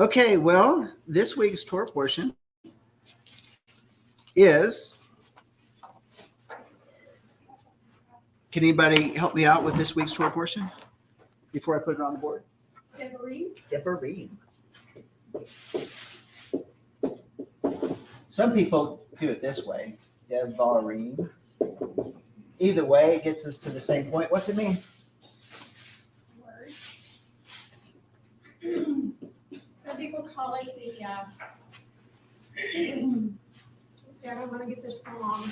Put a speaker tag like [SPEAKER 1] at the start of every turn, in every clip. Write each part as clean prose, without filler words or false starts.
[SPEAKER 1] Okay, well, this week's Torah portion is, can anybody help me out with this week's Torah portion before I put it on the board? Devarim. Some people do it this way, Devarim. Either way, it gets us to the same point. What's it mean?
[SPEAKER 2] Some people call it the, let's see, I don't want to get this wrong.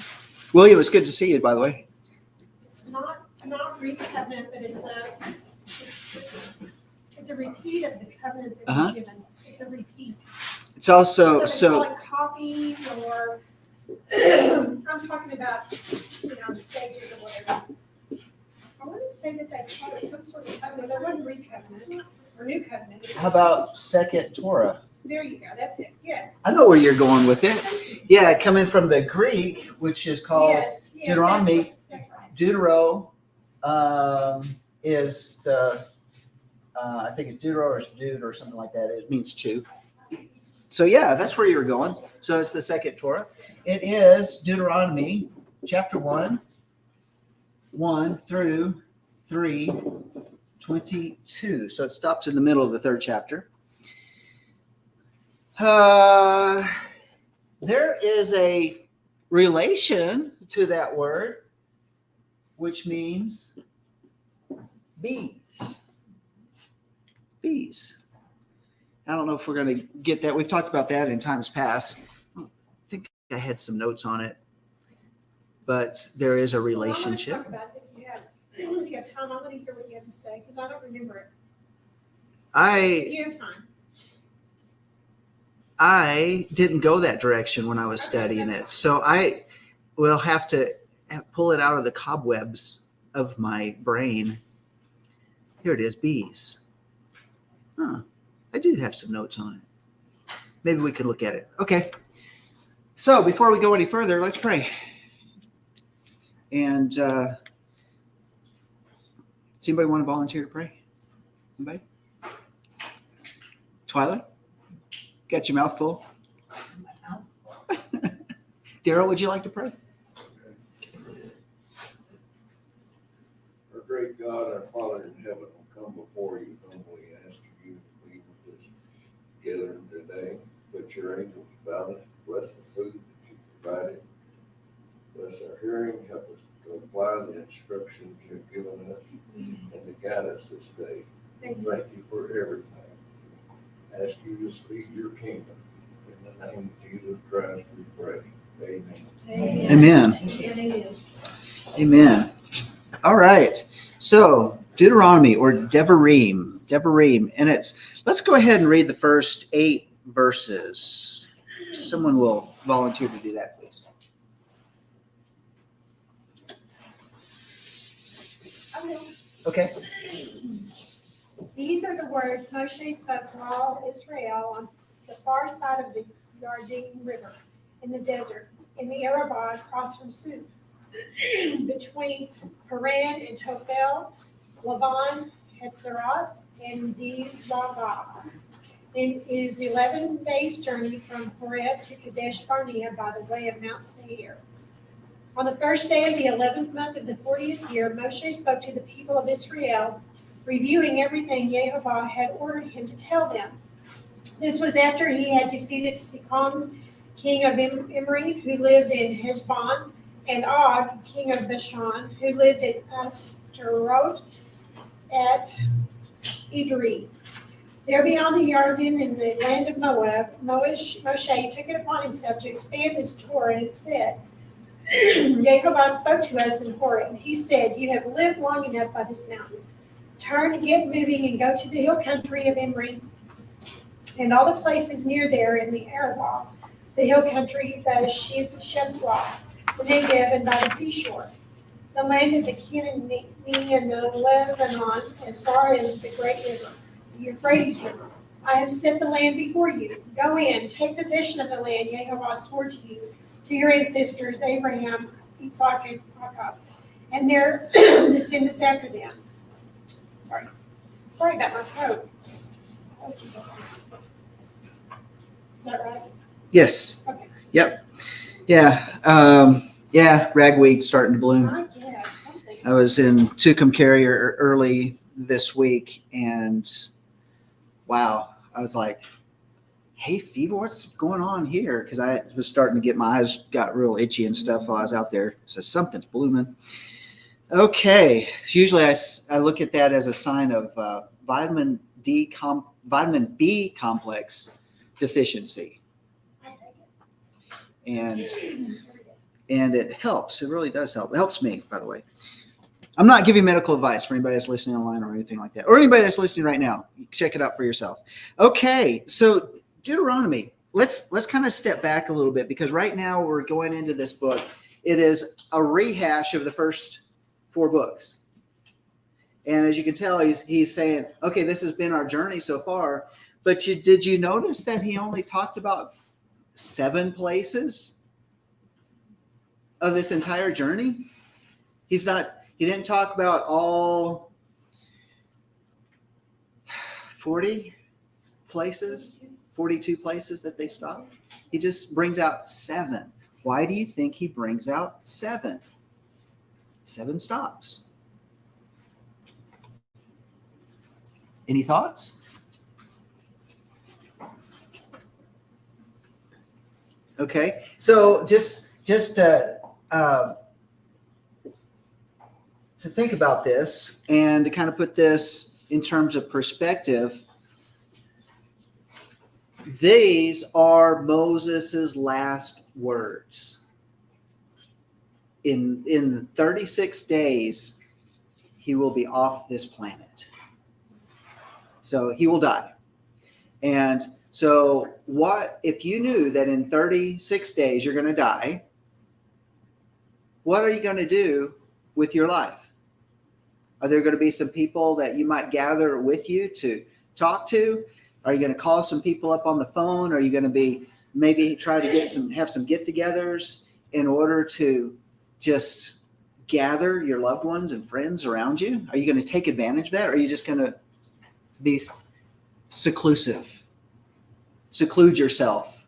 [SPEAKER 1] William, it's good to see you, by the way.
[SPEAKER 2] It's not re-covenant, but it's a repeat of the covenant that was given. It's a repeat.
[SPEAKER 1] It's also,
[SPEAKER 2] so they call it copies, or I'm talking about, stages or whatever. I wouldn't say that they call it some sort of covenant. There wasn't re-covenant or new covenant.
[SPEAKER 1] how about second Torah?
[SPEAKER 2] There you go. That's it. Yes.
[SPEAKER 1] I know where you're going with it. Yeah, coming from the Greek, which is called Deuteronomy.
[SPEAKER 2] That's right.
[SPEAKER 1] Deutero is the, I think it's Deutero or dude or something like that. It means two. So yeah, that's where you're going. So it's the second Torah. It is Deuteronomy chapter 1 through 3:22. So it stops in the middle of the third chapter. There is a relation to that word, which means bees. Bees. I don't know if we're going to get that. We've talked about that in times past. I think I had some notes on it, but there is a relationship.
[SPEAKER 2] Well, I'm going to talk about it if you have time. I want to hear what you have to say because I don't remember it. If you have time.
[SPEAKER 1] I didn't go that direction when I was studying it, so I will have to pull it out of the cobwebs of my brain. Here it is, bees. I do have some notes on it. Maybe we could look at it. Okay. So before we go any further, let's pray. And does anybody want to volunteer to pray? Anybody? Twyla? Got your mouth full? Daryl, would you like to pray?
[SPEAKER 3] Our great God, our Father in heaven, will come before you, humbly asking you to be with us gathering today. Put your angels about us. Bless the food that you provided. Bless our hearing. Help us to apply the instructions you've given us and to guide us this day. Thank you for everything. Ask you to speed your kingdom. In the name of Jesus Christ we pray. Amen.
[SPEAKER 1] Amen.
[SPEAKER 2] Amen.
[SPEAKER 1] Amen. All right. So Deuteronomy or Devarim. And let's go ahead and read the first 8 verses. Someone will volunteer to do that, please. Okay.
[SPEAKER 2] These are the words Moshe spoke to all Israel on the far side of the Yarden River, in the desert, in the Arabah across from Suf, between Haran and Tophel, Lavan, Hetzerat, and Dizrahah. It is 11 days' journey from Horeb to Kadesh Barnea by the way of Mount Seir. On the first day of the 11th month of the 40th year, Moshe spoke to the people of Israel, reviewing everything Yehovah had ordered him to tell them. This was after he had defeated Sihon, king of Imri, who lived in Heshbon, and Og, king of Bashan, who lived in Ashtaroth at Edrei. There beyond the Yarden in the land of Moab, Moshe took it upon himself to expand his Torah and said, Yehovah spoke to us in Horeb. He said, you have lived long enough by this mountain. Turn, get moving, and go to the hill country of Imri and all the places near there in the Arabah, the hill country, the Sheblah, the Negev, and by the seashore, the land of the Canaanite and the Lebanon, as far as the great river, the Euphrates River. I have set the land before you. Go in, take possession of the land Yehovah swore to you, to your ancestors, Abraham, Isaac, and Jacob, and their descendants after them. Sorry about my throat. Is that right?
[SPEAKER 1] Yes.
[SPEAKER 2] Okay.
[SPEAKER 1] Yep. Yeah. Ragweed starting to bloom.
[SPEAKER 2] I guess something.
[SPEAKER 1] I was in Tucumcari Carrier early this week, and wow, I was like, hey, fever, what's going on here? Because I was starting to get, my eyes got real itchy and stuff while I was out there. So something's blooming. Okay. Usually I look at that as a sign of vitamin B complex deficiency.
[SPEAKER 2] I take it.
[SPEAKER 1] And it helps. It really does help. It helps me, by the way. I'm not giving medical advice for anybody that's listening online or anything like that, or anybody that's listening right now. You can check it out for yourself. Okay, so Deuteronomy. Let's kind of step back a little bit, because right now we're going into this book. It is a rehash of the first 4 books, and as you can tell, he's saying, okay, this has been our journey so far. But did you notice that he only talked about 7 places of this entire journey? He didn't talk about all 40 places, 42 places that they stopped. He just brings out 7. Why do you think he brings out 7? 7 stops. Any thoughts? Okay, so just to think about this and to kind of put this in terms of perspective, these are Moses's last words. In 36 days, he will be off this planet. So he will die. And so what if you knew that in 36 days you're going to die? What are you going to do with your life? Are there going to be some people that you might gather with you to talk to? Are you going to call some people up on the phone? Are you going to be maybe try to have some get-togethers in order to just gather your loved ones and friends around you? Are you going to take advantage of that? Or are you just going to be seclude yourself,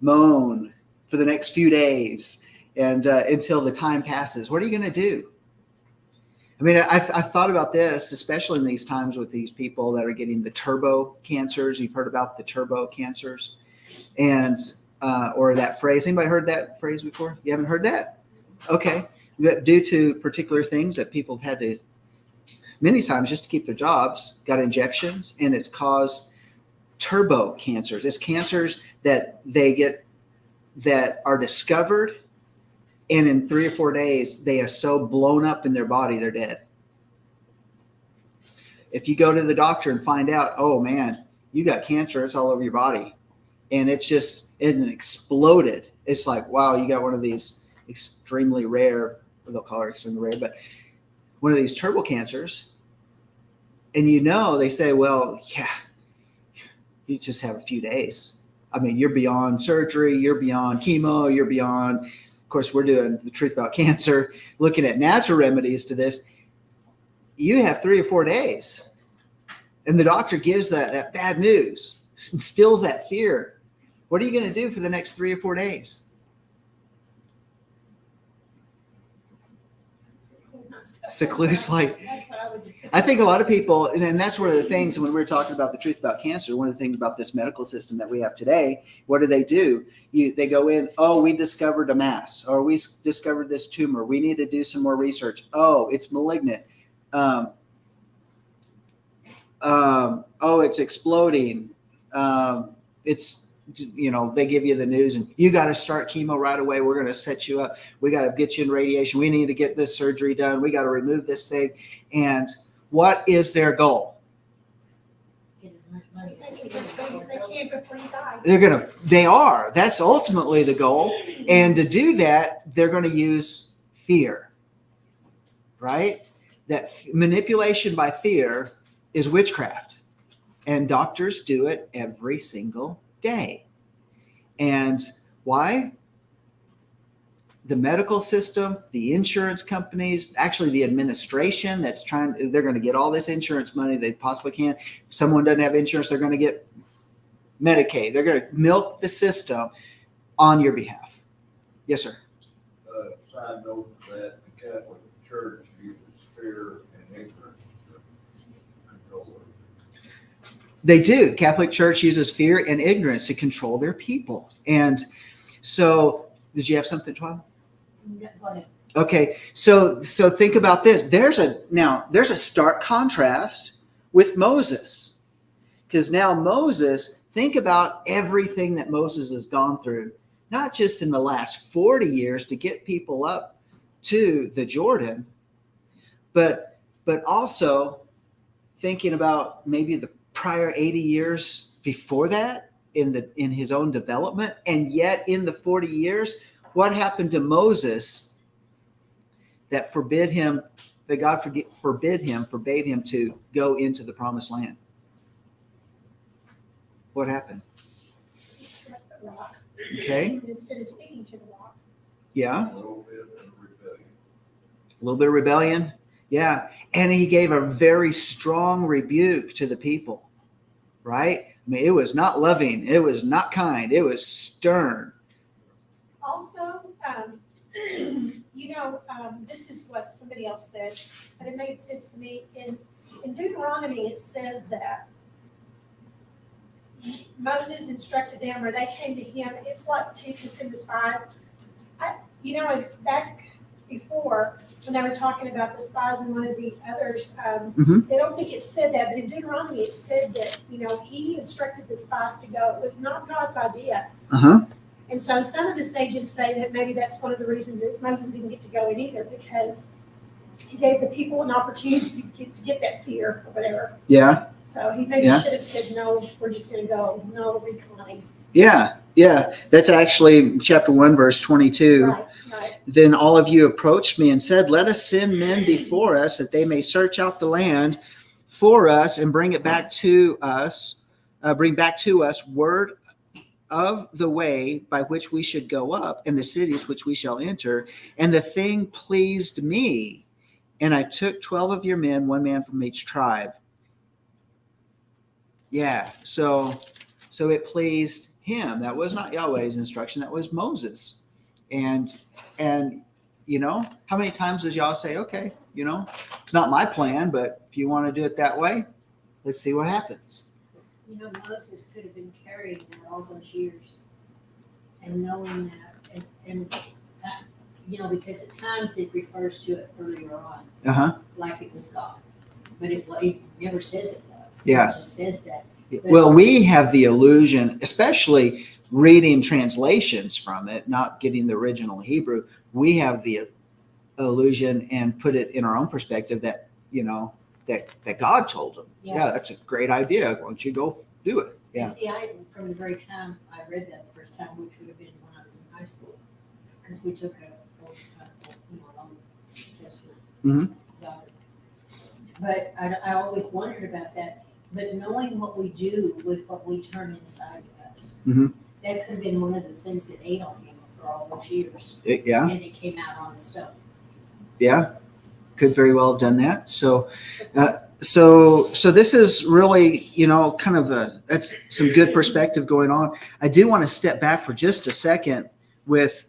[SPEAKER 1] moan for the next few days and until the time passes? What are you going to do? I mean, I've thought about this, especially in these times with these people that are getting the turbo cancers. You've heard about the turbo cancers, and or that phrase. Anybody heard that phrase before? You haven't heard that? Okay. Due to particular things that people have had to, many times just to keep their jobs, got injections, and it's caused turbo cancers. It's cancers that they get that are discovered, and in 3 or 4 days, they are so blown up in their body, they're dead. If you go to the doctor and find out, oh man, you got cancer, it's all over your body, and it exploded. It's like, wow, you got one of these extremely rare, they'll call it extremely rare, but one of these turbo cancers. And they say, well, yeah, you just have a few days. I mean, you're beyond surgery, you're beyond chemo, you're beyond, of course, we're doing the truth about cancer, looking at natural remedies to this. You have 3 or 4 days. And the doctor gives that bad news, instills that fear. What are you going to do for the next 3 or 4 days? Seclude, like,
[SPEAKER 2] That's what I would do.
[SPEAKER 1] I think a lot of people, and that's one of the things when we were talking about the truth about cancer, one of the things about this medical system that we have today, what do? They go in, oh, we discovered a mass, or we discovered this tumor. We need to do some more research. Oh, it's malignant. Oh, it's exploding. They give you the news and you got to start chemo right away. We're going to set you up. We got to get you in radiation. We need to get this surgery done. We got to remove this thing. And what is their goal?
[SPEAKER 4] Get as much money
[SPEAKER 2] Make as much money as they can before you die.
[SPEAKER 1] They are. That's ultimately the goal. And to do that, they're going to use fear, right? That manipulation by fear is witchcraft. And doctors do it every single day. And why? The medical system, the insurance companies, actually the administration they're going to get all this insurance money they possibly can. If someone doesn't have insurance, they're going to get Medicaid. They're going to milk the system on your behalf. Yes, sir.
[SPEAKER 3] Side note that the Catholic Church uses fear and ignorance to control it.
[SPEAKER 1] They do. Catholic Church uses fear and ignorance to control their people. And so, did you have something, Twyla?
[SPEAKER 4] No, go ahead.
[SPEAKER 1] Okay, so think about this. There's a stark contrast with Moses, because now Moses, think about everything that Moses has gone through, not just in the last 40 years to get people up to the Jordan, but also thinking about maybe the prior 80 years before that in his own development, and yet in the 40 years, what happened to Moses that forbade him to go into the promised land? What happened?
[SPEAKER 2] He struck the rock.
[SPEAKER 1] Okay.
[SPEAKER 2] Instead of speaking to the rock.
[SPEAKER 1] Yeah.
[SPEAKER 3] A little bit of rebellion.
[SPEAKER 1] A little bit of rebellion. Yeah. And he gave a very strong rebuke to the people, right? I mean, it was not loving. It was not kind. It was stern.
[SPEAKER 2] Also, this is what somebody else said, and it made sense to me. In Deuteronomy, it says that Moses instructed them, or they came to him. It's like to send the spies. Back before, when they were talking about the spies and one of the others, they don't think it said that, but in Deuteronomy, it said that, he instructed the spies to go. It was not God's idea.
[SPEAKER 1] Uh-huh.
[SPEAKER 2] And so some of the sages say that maybe that's one of the reasons that Moses didn't get to go in either, because he gave the people an opportunity to get that fear or whatever.
[SPEAKER 1] Yeah.
[SPEAKER 2] So he maybe should have said, no, we're just going to go. No reconning.
[SPEAKER 1] Yeah. Yeah. That's actually chapter 1, verse 22.
[SPEAKER 2] Right.
[SPEAKER 1] Then all of you approached me and said, let us send men before us that they may search out the land for us and bring back to us word of the way by which we should go up and the cities which we shall enter. And the thing pleased me. And I took 12 of your men, one man from each tribe. Yeah. So it pleased him. That was not Yahweh's instruction. That was Moses. And how many times does Yah say, okay, it's not my plan, but if you want to do it that way, let's see what happens.
[SPEAKER 4] Moses could have been carrying that all those years and knowing that, because at times it refers to it earlier on, like it was God, but it never says it was.
[SPEAKER 1] Yeah.
[SPEAKER 4] It just says that.
[SPEAKER 1] Well, we have the illusion, especially reading translations from it, not getting the original Hebrew. We have the illusion and put it in our own perspective that, that God told him. Yeah, that's a great idea. Why don't you go do it? Yeah.
[SPEAKER 4] See, from the very time I read that the first time, which would have been when I was in high school, because we took a long Testament.
[SPEAKER 1] Mm-hmm.
[SPEAKER 4] But I always wondered about that. But knowing what we do with what we turn inside of us, that could have been one of the things that ate on him for all those years.
[SPEAKER 1] Yeah.
[SPEAKER 4] And it came out on the stone.
[SPEAKER 1] Yeah. Could very well have done that. So this is really, kind of that's some good perspective going on. I do want to step back for just a second with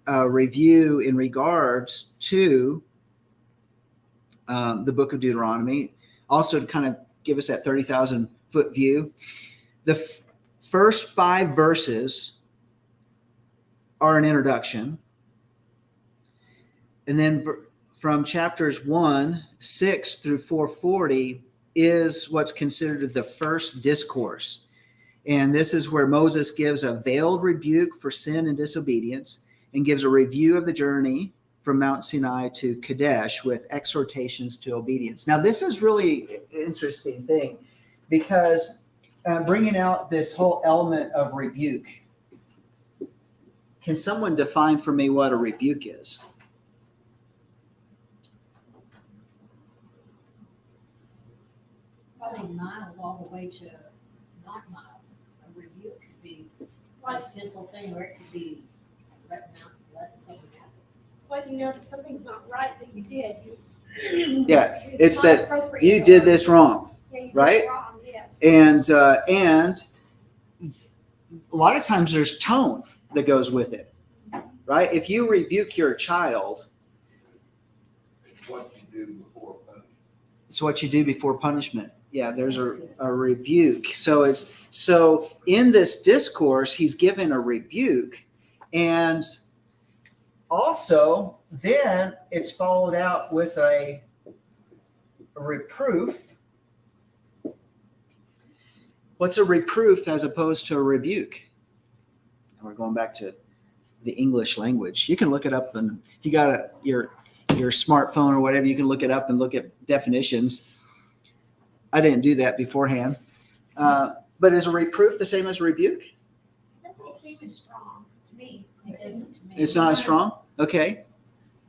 [SPEAKER 1] a review in regards to the book of Deuteronomy, also to kind of give us that 30,000 foot view. The first 5 verses are an introduction. And then from chapters 1:6 through 4:40 is what's considered the first discourse. And this is where Moses gives a veiled rebuke for sin and disobedience and gives a review of the journey from Mount Sinai to Kadesh with exhortations to obedience. Now, this is really an interesting thing because bringing out this whole element of rebuke. Can someone define for me what a rebuke is?
[SPEAKER 4] Mild all the way to not mild. A rebuke could be a simple thing, or it could be letting something happen.
[SPEAKER 2] It's letting you know that something's not right that you did.
[SPEAKER 1] Yeah,
[SPEAKER 2] It's
[SPEAKER 1] it said you did this wrong,
[SPEAKER 2] Yeah, you did
[SPEAKER 1] right?
[SPEAKER 2] it wrong, yes.
[SPEAKER 1] And a lot of times there's tone that goes with it, right? If you rebuke your child,
[SPEAKER 3] It's what you do before punishment.
[SPEAKER 1] it's what you do before punishment. Yeah, there's a rebuke. So in this discourse, he's given a rebuke, and also then it's followed out with a reproof. What's a reproof as opposed to a rebuke? And we're going back to the English language. You can look it up, and if you got your smartphone or whatever, you can look it up and look at definitions. I didn't do that beforehand. But is a reproof the same as a rebuke?
[SPEAKER 2] It doesn't seem as strong to me.
[SPEAKER 4] It isn't to me.
[SPEAKER 1] It's not as strong? Okay.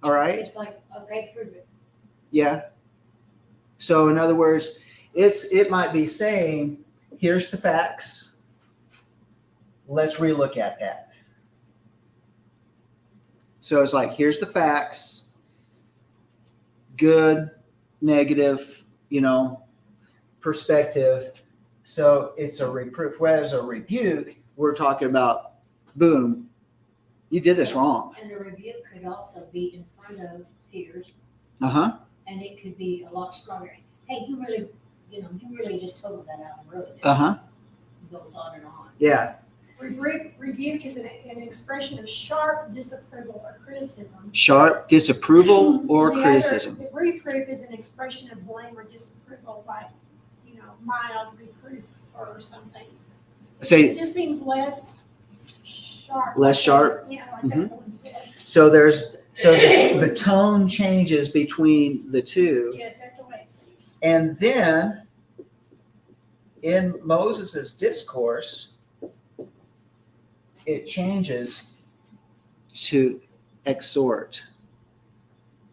[SPEAKER 1] All right.
[SPEAKER 4] It's like, okay, prove it.
[SPEAKER 1] Yeah. So in other words, it might be saying, here's the facts. Let's relook at that. So it's like, here's the facts. Good, negative, perspective. So it's a reproof. Whereas a rebuke, we're talking about, boom, you did this wrong.
[SPEAKER 4] And the rebuke could also be in front of peers,
[SPEAKER 1] Uh-huh.
[SPEAKER 4] and it could be a lot stronger. Hey, you really just told that out on the road.
[SPEAKER 1] Uh-huh.
[SPEAKER 4] It goes on and on.
[SPEAKER 1] Yeah.
[SPEAKER 2] Rebuke is an expression of sharp disapproval or criticism.
[SPEAKER 1] Sharp disapproval or
[SPEAKER 2] The
[SPEAKER 1] criticism.
[SPEAKER 2] The reproof is an expression of blame or disapproval, like, mild reproof or something.
[SPEAKER 1] Say,
[SPEAKER 2] It just seems less sharp.
[SPEAKER 1] Less sharp?
[SPEAKER 2] Yeah, like
[SPEAKER 1] Mhm.
[SPEAKER 2] that one said.
[SPEAKER 1] so the tone changes between the two.
[SPEAKER 2] Yes, that's the way it seems.
[SPEAKER 1] And then in Moses' discourse, it changes to exhort,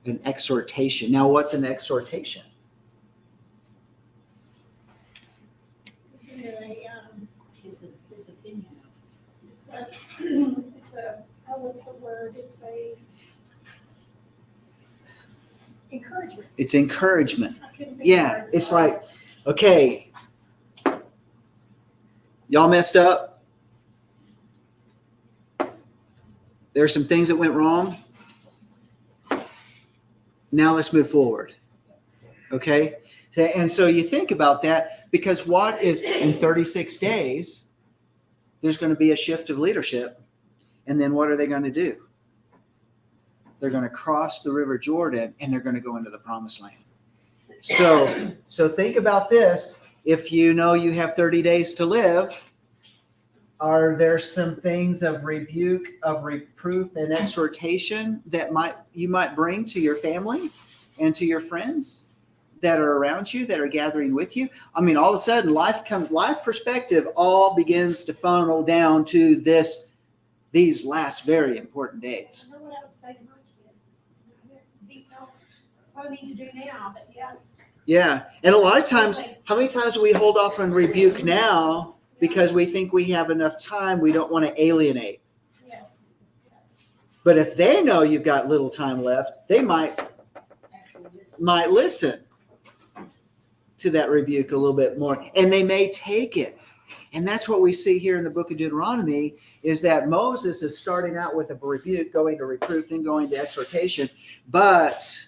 [SPEAKER 1] an exhortation. Now, what's an exhortation?
[SPEAKER 2] Isn't it
[SPEAKER 4] His opinion.
[SPEAKER 2] what's the word? It's a encouragement.
[SPEAKER 1] It's encouragement.
[SPEAKER 2] I couldn't think of
[SPEAKER 1] Yeah,
[SPEAKER 2] words.
[SPEAKER 1] it's like, okay, y'all messed up. There's some things that went wrong. Now let's move forward. Okay? And so you think about that, because what is in 36 days, there's going to be a shift of leadership. And then what are they going to do? They're going to cross the River Jordan, and they're going to go into the Promised Land. So think about this. If you know you have 30 days to live, are there some things of rebuke, of reproof, and exhortation that you might bring to your family and to your friends that are around you, that are gathering with you? I mean, all of a sudden, life perspective all begins to funnel down to these last very important days.
[SPEAKER 2] I know what I would say to my kids. That's what I need to do now, but yes.
[SPEAKER 1] Yeah. And a lot of times, how many times do we hold off on rebuke now because we think we have enough time? We don't want to alienate.
[SPEAKER 2] Yes.
[SPEAKER 1] But if they know you've got little time left, they might listen to that rebuke a little bit more, and they may take it. And that's what we see here in the book of Deuteronomy, is that Moses is starting out with a rebuke, going to reproof, then going to exhortation. But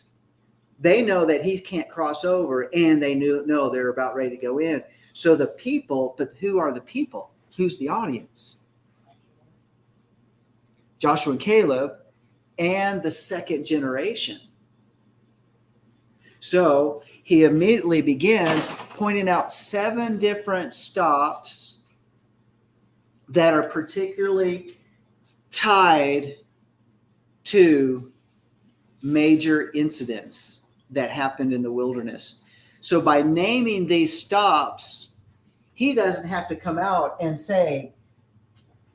[SPEAKER 1] they know that he can't cross over, and they know they're about ready to go in. So the people, but who are the people? Who's the audience? Joshua and Caleb and the second generation. So he immediately begins pointing out 7 different stops that are particularly tied to major incidents that happened in the wilderness. So by naming these stops, he doesn't have to come out and say,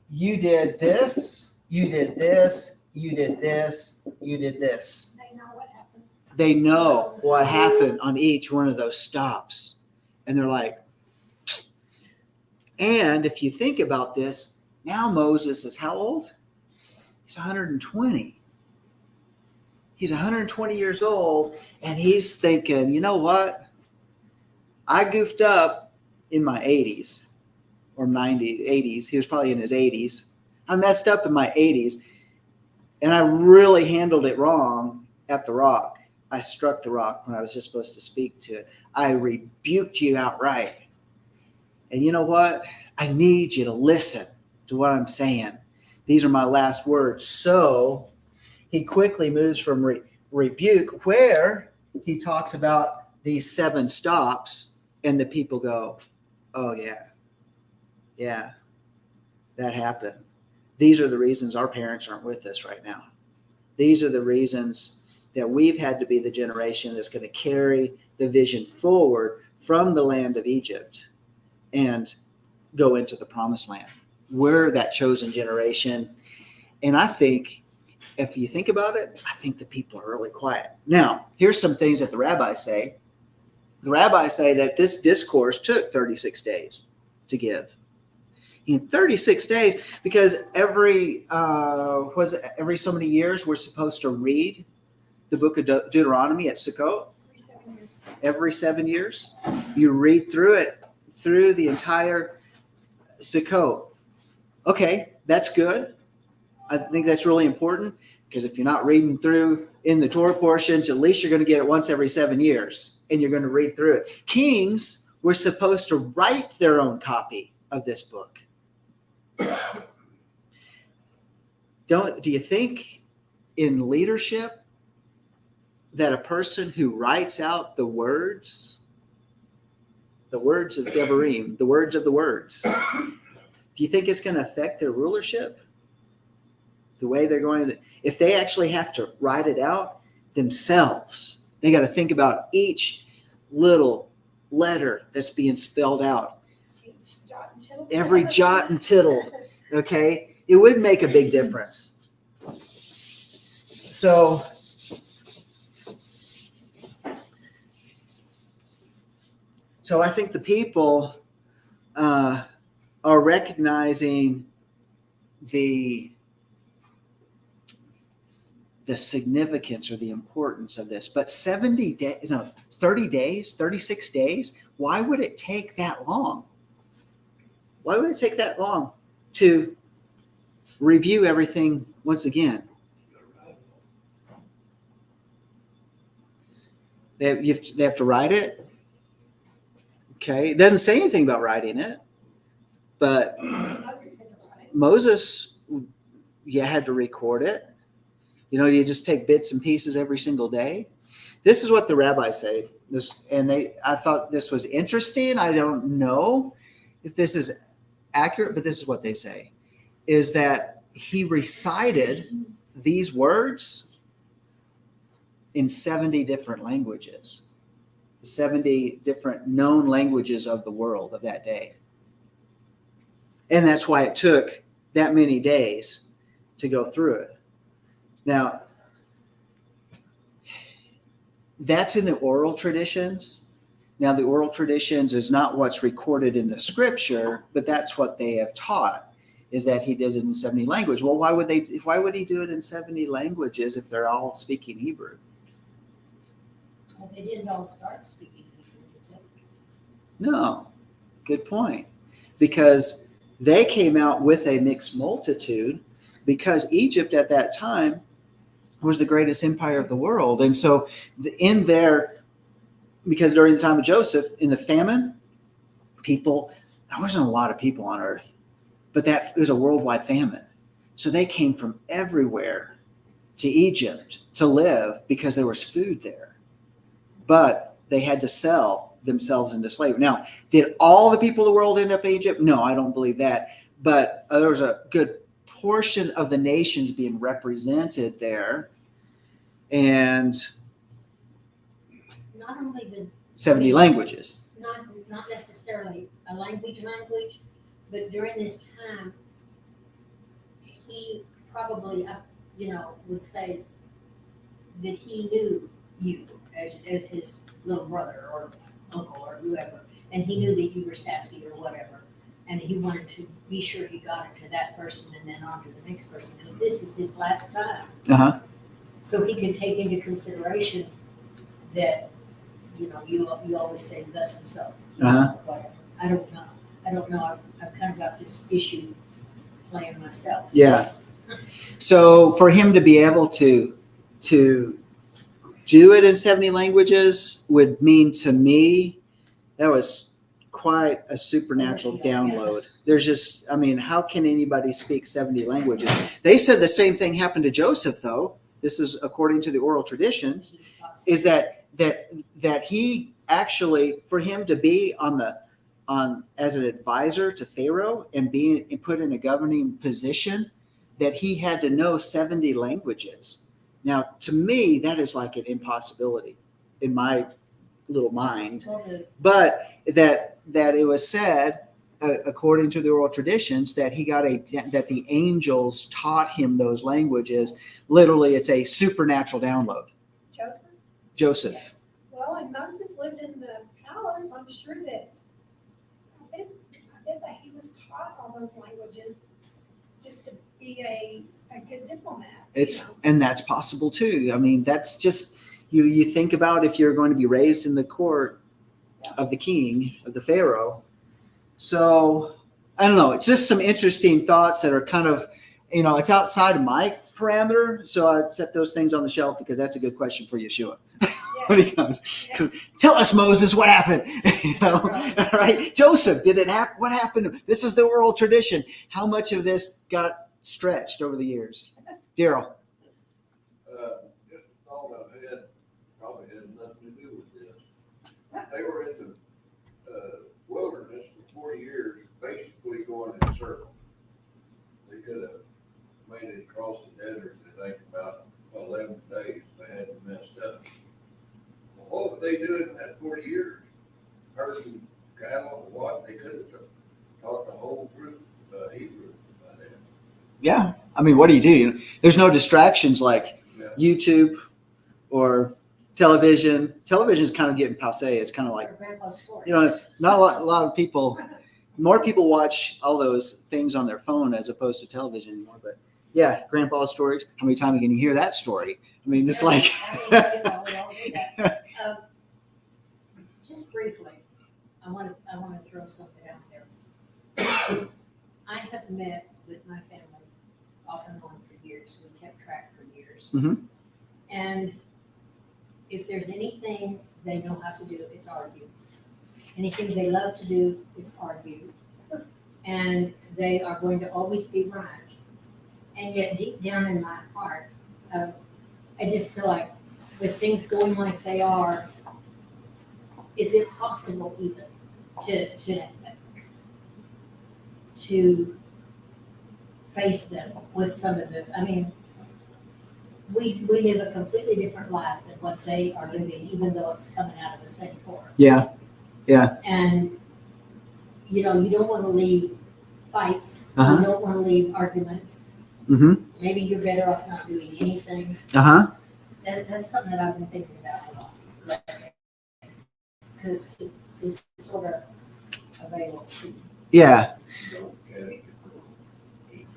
[SPEAKER 1] you did this, you did this, you did this, you did this.
[SPEAKER 2] They know what happened.
[SPEAKER 1] They know what happened on each one of those stops. And they're like, and if you think about this, now Moses is how old? He's 120. He's 120 years old, and he's thinking, you know what? I goofed up in my 80s. or 90s, 80s. He was probably in his 80s. I messed up in my 80s, and I really handled it wrong at the rock. I struck the rock when I was just supposed to speak to it. I rebuked you outright. And you know what? I need you to listen to what I'm saying. These are my last words. So he quickly moves from rebuke, where he talks about these 7 stops, and the people go, oh, yeah, that happened. These are the reasons our parents aren't with us right now. These are the reasons that we've had to be the generation that's going to carry the vision forward from the land of Egypt and go into the promised land. We're that chosen generation. And I think, if you think about it, I think the people are really quiet. Now, here's some things that the rabbis say. The rabbis say that this discourse took 36 days to give. In 36 days, because every so many years we're supposed to read the book of Deuteronomy at Sukkot. Every 7 years. You read through it, through the entire Sukkot. Okay, that's good. I think that's really important, because if you're not reading through in the Torah portions, at least you're going to get it once every 7 years, and you're going to read through it. Kings were supposed to write their own copy of this book. Do you think in leadership that a person who writes out the words of Devarim, the words of the words, do you think it's going to affect their rulership? The way they're going to, if they actually have to write it out themselves, they got to think about each little letter that's being spelled out. Every jot and tittle, okay? It would make a big difference. So I think the people are recognizing the significance or the importance of this. But 30 days, 36 days, why would it take that long? Why would it take that long to review everything once again? They have to write it. Okay. It doesn't say anything about writing it, but Moses, had to record it. You just take bits and pieces every single day. This is what the rabbis say. I thought this was interesting. I don't know if this is accurate, but this is what they say, is that he recited these words in 70 different languages, 70 different known languages of the world of that day. And that's why it took that many days to go through it. Now, that's in the oral traditions. Now, the oral traditions is not what's recorded in the scripture, but that's what they have taught, is that he did it in 70 languages. Well, why would he do it in 70 languages if they're all speaking Hebrew?
[SPEAKER 4] Well, they didn't all start speaking Hebrew, did they?
[SPEAKER 1] No. Good point. Because they came out with a mixed multitude, because Egypt at that time was the greatest empire of the world. And so because during the time of Joseph, in the famine, there wasn't a lot of people on earth, but that was a worldwide famine. So they came from everywhere to Egypt to live because there was food there. But they had to sell themselves into slavery. Now, did all the people of the world end up in Egypt? No, I don't believe that. But there was a good portion of the nations being represented there. And
[SPEAKER 4] Not only the
[SPEAKER 1] 70 languages.
[SPEAKER 4] not necessarily a language, but during this time, he probably, would say that he knew you as his little brother or uncle or whoever, and he knew that you were sassy or whatever, and he wanted to be sure he got it to that person and then on to the next person, because this is his last time.
[SPEAKER 1] Uh-huh.
[SPEAKER 4] So he could take into consideration that, you always say thus and so,
[SPEAKER 1] Uh-huh.
[SPEAKER 4] whatever. I don't know. I don't know, I've kind of got this issue playing myself. So
[SPEAKER 1] Yeah. So for him to be able to do it in 70 languages would mean to me that was quite a supernatural download. There's just, I mean, how can anybody speak 70 languages? They said the same thing happened to Joseph, though. This is according to the oral traditions, is that he actually, for him to be as an advisor to Pharaoh and being put in a governing position, that he had to know 70 languages. Now, to me, that is like an impossibility in my little mind. But that it was said, according to the oral traditions, that that the angels taught him those languages. Literally, it's a supernatural download. Joseph.
[SPEAKER 4] Yes.
[SPEAKER 2] Well, and Moses lived in the palace. I'm sure that I bet that he was taught all those languages just to be a good diplomat.
[SPEAKER 1] And that's possible too. I mean, that's just you think about if you're going to be raised in the court of the king, of the Pharaoh. So I don't know. It's just some interesting thoughts that are kind of, it's outside of my parameter. So I set those things on the shelf because that's a good question for Yeshua. When he comes, tell us, Moses, what happened? Right? Joseph, did it happen? What happened? This is the oral tradition. How much of this got stretched over the years? Daryl.
[SPEAKER 3] Just a thought I've had, probably had nothing to do with this. They were in the wilderness for 40 years, basically going in a circle. They could have made it across the desert, I think, about 11 days. They hadn't messed up. Well, what were they doing in that 40 years? Herding cattle or what? They could have taught the whole group Hebrew by then.
[SPEAKER 1] Yeah. I mean, what do you do? There's no distractions like YouTube or television. Television is kind of getting passe. It's kind of like, not a lot of people, more people watch all those things on their phone as opposed to television anymore. But yeah, grandpa's stories. How many times can you hear that story? I mean, it's like.
[SPEAKER 4] Just briefly, I want to throw something out there. I have met with my family off and on for years. We kept track for years.
[SPEAKER 1] Mm-hmm.
[SPEAKER 4] And if there's anything they know how to do, it's argue. Anything they love to do, it's argue. And they are going to always be right. And yet deep down in my heart, I just feel like with things going like they are, is it possible even to face them with some of the, I mean, we live a completely different life than what they are living, even though it's coming out of the same core.
[SPEAKER 1] Yeah.
[SPEAKER 4] And, you don't want to leave fights.
[SPEAKER 1] Uh-huh.
[SPEAKER 4] You don't want to leave arguments.
[SPEAKER 1] Mm-hmm.
[SPEAKER 4] Maybe you're better off not doing anything.
[SPEAKER 1] Uh-huh.
[SPEAKER 4] That's something that I've been thinking about a lot. Because it's sort of available.
[SPEAKER 1] Yeah.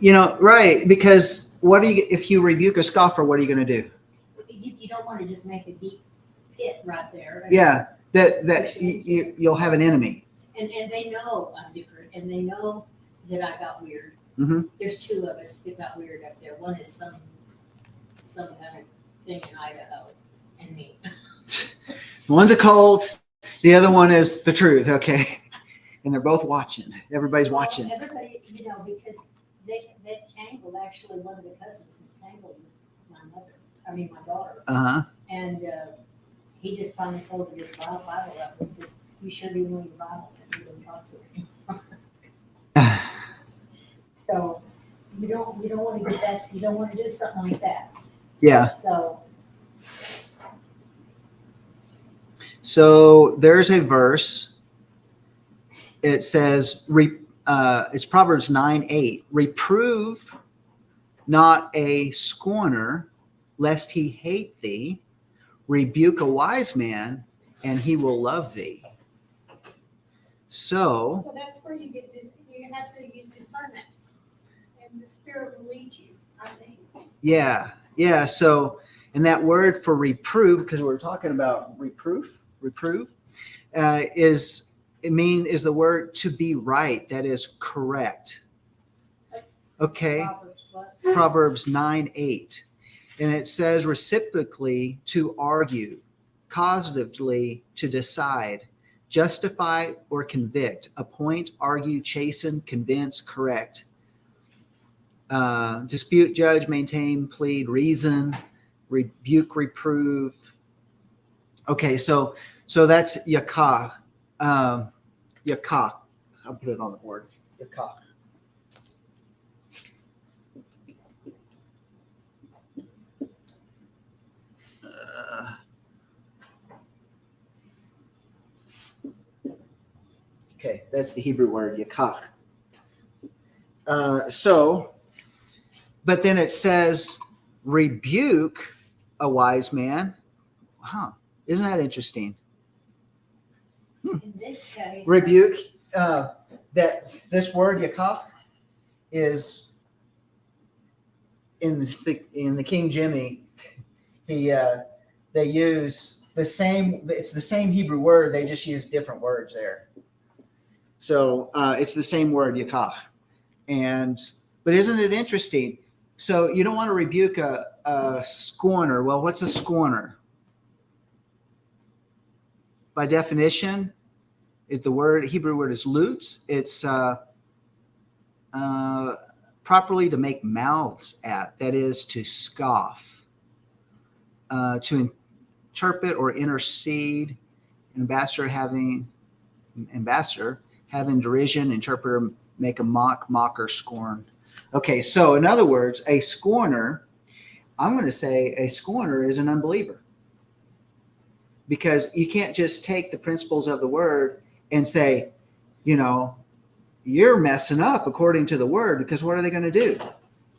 [SPEAKER 1] Right. Because if you rebuke a scoffer, what are you going to do?
[SPEAKER 4] You don't want to just make a deep pit right there.
[SPEAKER 1] Yeah. That you'll have an enemy.
[SPEAKER 4] And they know I'm different, and they know that I got weird.
[SPEAKER 1] Mm-hmm.
[SPEAKER 4] There's two of us that got weird up there. One is some kind of thing in Idaho, and me.
[SPEAKER 1] One's a cult. The other one is the truth. Okay. And they're both watching. Everybody's watching.
[SPEAKER 4] Everybody, because they tangled. Actually, one of the cousins is tangled with my daughter.
[SPEAKER 1] Uh-huh.
[SPEAKER 4] And he just finally folded his Bible up and says, "You sure do know your Bible?" And he didn't talk to him. So you don't want to get that. You don't want to do something like that.
[SPEAKER 1] Yeah. So there's a verse. It says, it's Proverbs 9:8. Reprove not a scorner, lest he hate thee. Rebuke a wise man, and he will love thee.
[SPEAKER 2] So that's where you have to use discernment, and the Spirit will lead you, I think.
[SPEAKER 1] Yeah. So, and that word for reprove, because we're talking about reprove, is is the word to be right. That is correct. Okay.
[SPEAKER 4] Proverbs what?
[SPEAKER 1] Proverbs 9:8. And it says reciprocally to argue, causatively to decide, justify or convict, appoint, argue, chasten, convince, correct, dispute, judge, maintain, plead, reason, rebuke, reprove. Okay, so that's yakah. Yakah. I'll put it on the board. Yakah. Okay, that's the Hebrew word yakah. But then it says rebuke a wise man. Huh? Isn't that interesting?
[SPEAKER 4] In this case.
[SPEAKER 1] Rebuke. That this word yakah is in the King Jimmy. They use the same. It's the same Hebrew word. They just use different words there. So it's the same word yakah. But isn't it interesting? So you don't want to rebuke a scorner. Well, what's a scorner? By definition, the Hebrew word is lutz. It's properly to make mouths at. That is to scoff, to interpret or intercede. Ambassador having derision. Interpreter make a mocker, scorn. Okay, so in other words, a scorner, I'm going to say a scorner is an unbeliever. Because you can't just take the principles of the word and say, you're messing up according to the word, because what are they going to do?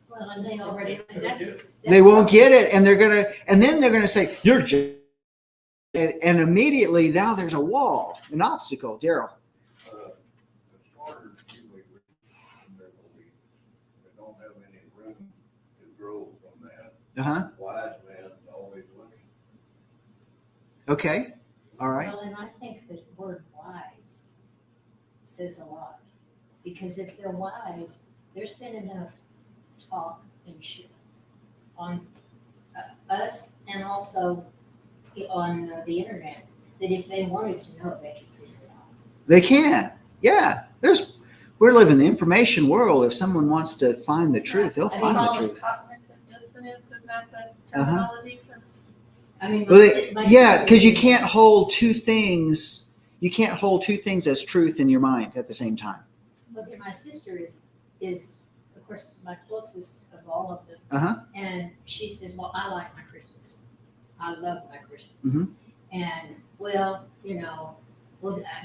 [SPEAKER 4] Well, and they already,
[SPEAKER 1] They won't get it, and then they're going to say, you're just, and immediately now there's a wall, an obstacle. Daryl. Uh-huh.
[SPEAKER 3] Wise man always looking.
[SPEAKER 1] Okay. All right.
[SPEAKER 4] Well, and I think the word wise says a lot. Because if they're wise, there's been enough talk and shit on us and also on the internet that if they wanted to know, they could figure it out.
[SPEAKER 1] They can. Yeah. We're living in the information world. If someone wants to find the truth, they'll find the truth.
[SPEAKER 5] Cognitive dissonance, is that the terminology for?
[SPEAKER 4] I mean,
[SPEAKER 1] because you can't hold two things. You can't hold two things as truth in your mind at the same time.
[SPEAKER 4] Was it my sister is of course my closest of all of them.
[SPEAKER 1] Uh-huh.
[SPEAKER 4] And she says, well, I like my Christmas. I love my Christmas.
[SPEAKER 1] Mm-hmm.
[SPEAKER 4] And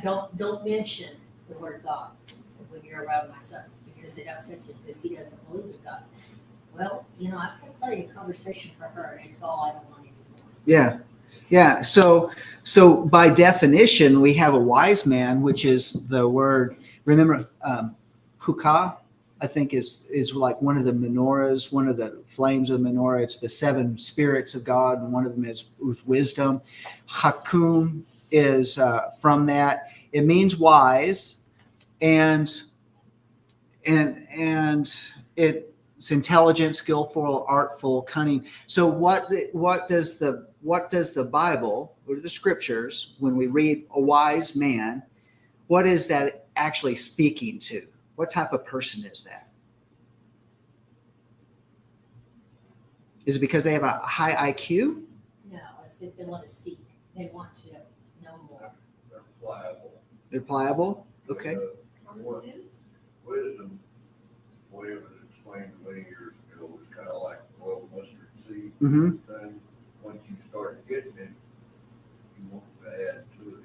[SPEAKER 4] don't mention the word God when you're around my son, because it upsets him because he doesn't believe in God. Well, I've had plenty of conversation for her, and it's all I don't want anymore.
[SPEAKER 1] Yeah. Yeah. So by definition, we have a wise man, which is the word. Remember, hukah, I think is like one of the menorahs, one of the flames of the menorah. It's the seven spirits of God, and one of them is with wisdom. Hakum is from that. It means wise, and it's intelligent, skillful, artful, cunning. So what does the Bible or the scriptures, when we read a wise man, what is that actually speaking to? What type of person is that? Is it because they have a high IQ?
[SPEAKER 4] No, it's that they want to seek. They want to know more.
[SPEAKER 3] They're pliable.
[SPEAKER 1] They're pliable? Okay.
[SPEAKER 3] Wisdom, the way it was explained to me years ago, was kind of like the little mustard seed.
[SPEAKER 1] Mm-hmm.
[SPEAKER 3] Then once you start getting it, you want to add to it.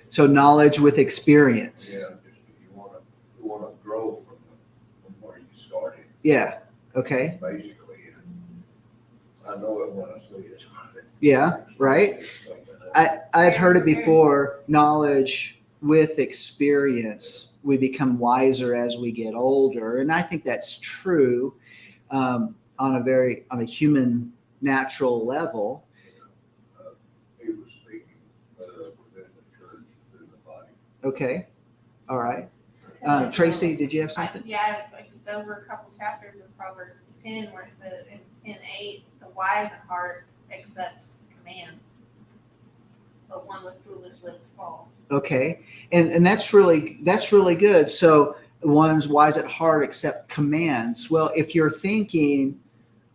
[SPEAKER 1] So knowledge with experience.
[SPEAKER 3] Yeah, you want to grow from where you started.
[SPEAKER 1] Yeah. Okay.
[SPEAKER 3] Basically, I know it when I see it.
[SPEAKER 1] Yeah. Right. I'd heard it before. Knowledge with experience, we become wiser as we get older, and I think that's true on a human natural level.
[SPEAKER 3] He was speaking within the church, within the body.
[SPEAKER 1] Okay. All right. Tracy, did you have something?
[SPEAKER 5] Yeah, I just over a couple chapters of Proverbs 10 where it said in 10:8, the wise in heart accepts commands, but one with foolish lips falls.
[SPEAKER 1] Okay. And that's really good. So one's wise at heart accept commands. Well, if you're thinking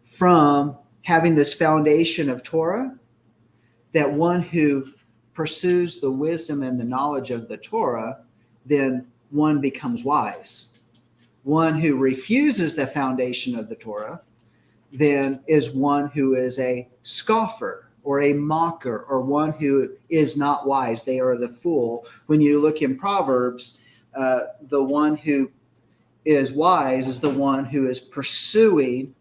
[SPEAKER 1] from having this foundation of Torah, that one who pursues the wisdom and the knowledge of the Torah, then one becomes wise. One who refuses the foundation of the Torah, then is one who is a scoffer or a mocker, or one who is not wise. They are the fool. When you look in Proverbs, the one who is wise is the one who is pursuing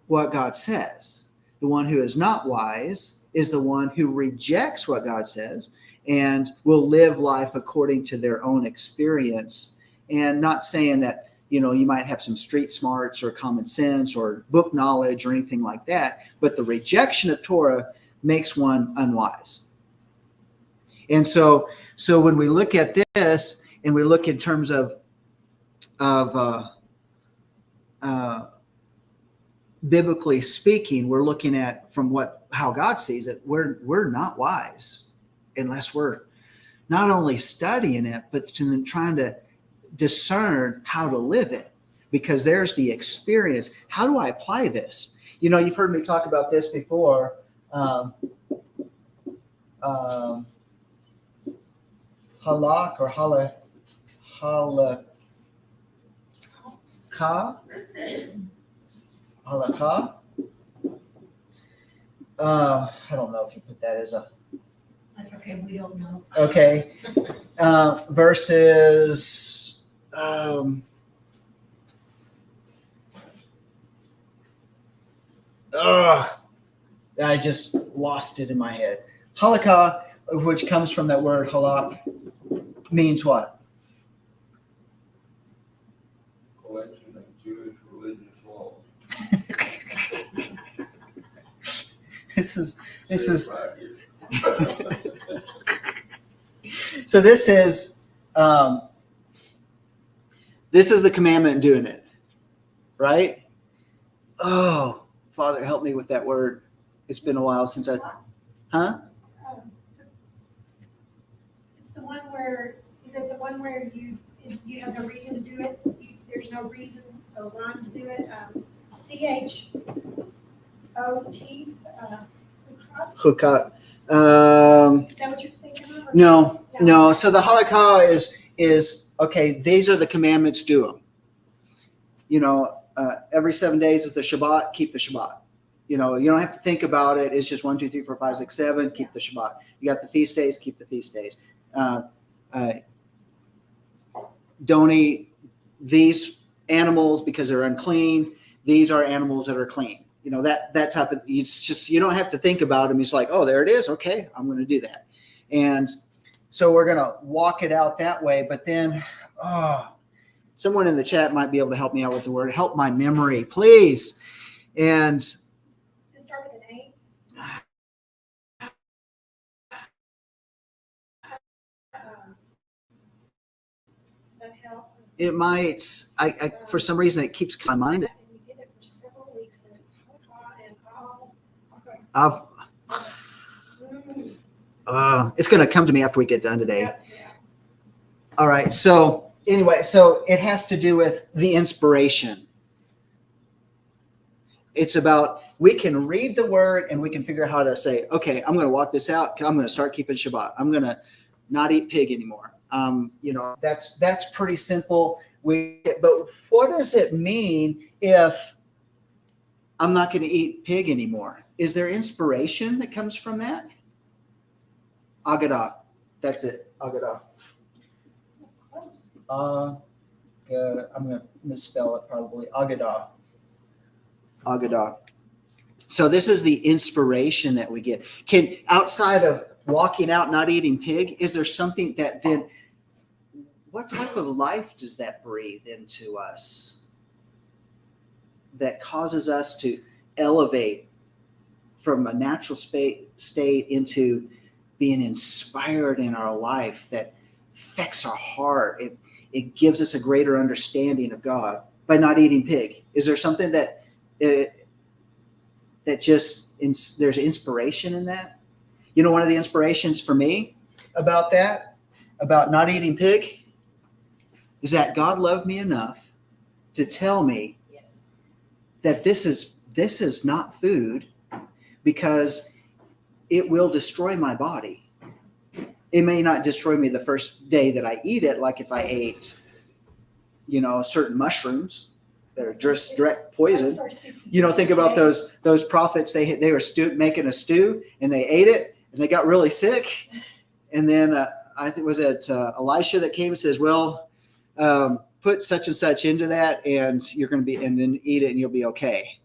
[SPEAKER 1] what God says. The one who is not wise is the one who rejects what God says and will live life according to their own experience. And not saying that, you might have some street smarts or common sense or book knowledge or anything like that, but the rejection of Torah makes one unwise. And so when we look at this and we look in terms of biblically speaking, we're looking at from how God sees it. We're not wise unless we're not only studying it, but then trying to discern how to live it, because there's the experience. How do I apply this? You've heard me talk about this before. Halak or halakha. Halakha. I don't know if you put that as a.
[SPEAKER 4] That's okay, we don't know.
[SPEAKER 1] Okay. Versus. I just lost it in my head. Halakha, which comes from that word halak, means what?
[SPEAKER 3] Collection of Jewish religious laws.
[SPEAKER 1] This is
[SPEAKER 3] Right here.
[SPEAKER 1] so this is the commandment in doing it, right? Oh, Father, help me with that word. It's been a while since
[SPEAKER 2] It's the one where, is it the one where you have no reason to do it? There's no reason or rhyme to do it? CHOT.
[SPEAKER 1] Chukat.
[SPEAKER 2] Is that what you're thinking of?
[SPEAKER 1] No. So the halakha is okay. These are the commandments. Do them. Every 7 days is the Shabbat. Keep the Shabbat. You don't have to think about it. It's just 1, 2, 3, 4, 5, 6, 7. Keep the Shabbat. You got the feast days. Keep the feast days. Don't eat these animals because they're unclean. These are animals that are clean. That type of. It's just you don't have to think about them. It's like, oh, there it is. Okay, I'm going to do that. And so we're going to walk it out that way. But then, someone in the chat might be able to help me out with the word. Help my memory, please. And
[SPEAKER 2] Does it start with an A? Does that help?
[SPEAKER 1] it might. I for some reason it keeps my mind.
[SPEAKER 2] And we did it for several weeks and it's okay.
[SPEAKER 1] It's going to come to me after we get done today.
[SPEAKER 2] Yeah.
[SPEAKER 1] All right. So anyway, so it has to do with the inspiration. It's about, we can read the word and we can figure out how to say, okay, I'm going to walk this out. I'm going to start keeping Shabbat. I'm going to not eat pig anymore. That's pretty simple. But what does it mean if I'm not going to eat pig anymore? Is there inspiration that comes from that? Agadah. That's it. Agadah.
[SPEAKER 2] That's close.
[SPEAKER 1] I'm going to misspell it probably. Agadah. Agadah. So this is the inspiration that we get. Can, outside of walking out, not eating pig, is there something that then, what type of life does that breathe into us that causes us to elevate from a natural state into being inspired in our life, that affects our heart. It gives us a greater understanding of God by not eating pig. Is there something that there's inspiration in that? You know, one of the inspirations for me about that, about not eating pig, is that God loved me enough to tell me
[SPEAKER 4] Yes.
[SPEAKER 1] that this is not food, because it will destroy my body. It may not destroy me the first day that I eat it, like if I ate, certain mushrooms that are just direct poison. Think about those prophets. They were making a stew, and they ate it, and they got really sick. And then I think was it Elisha that came and says, "Well, put such and such into that, and you're going to be, and then eat it, and you'll be okay."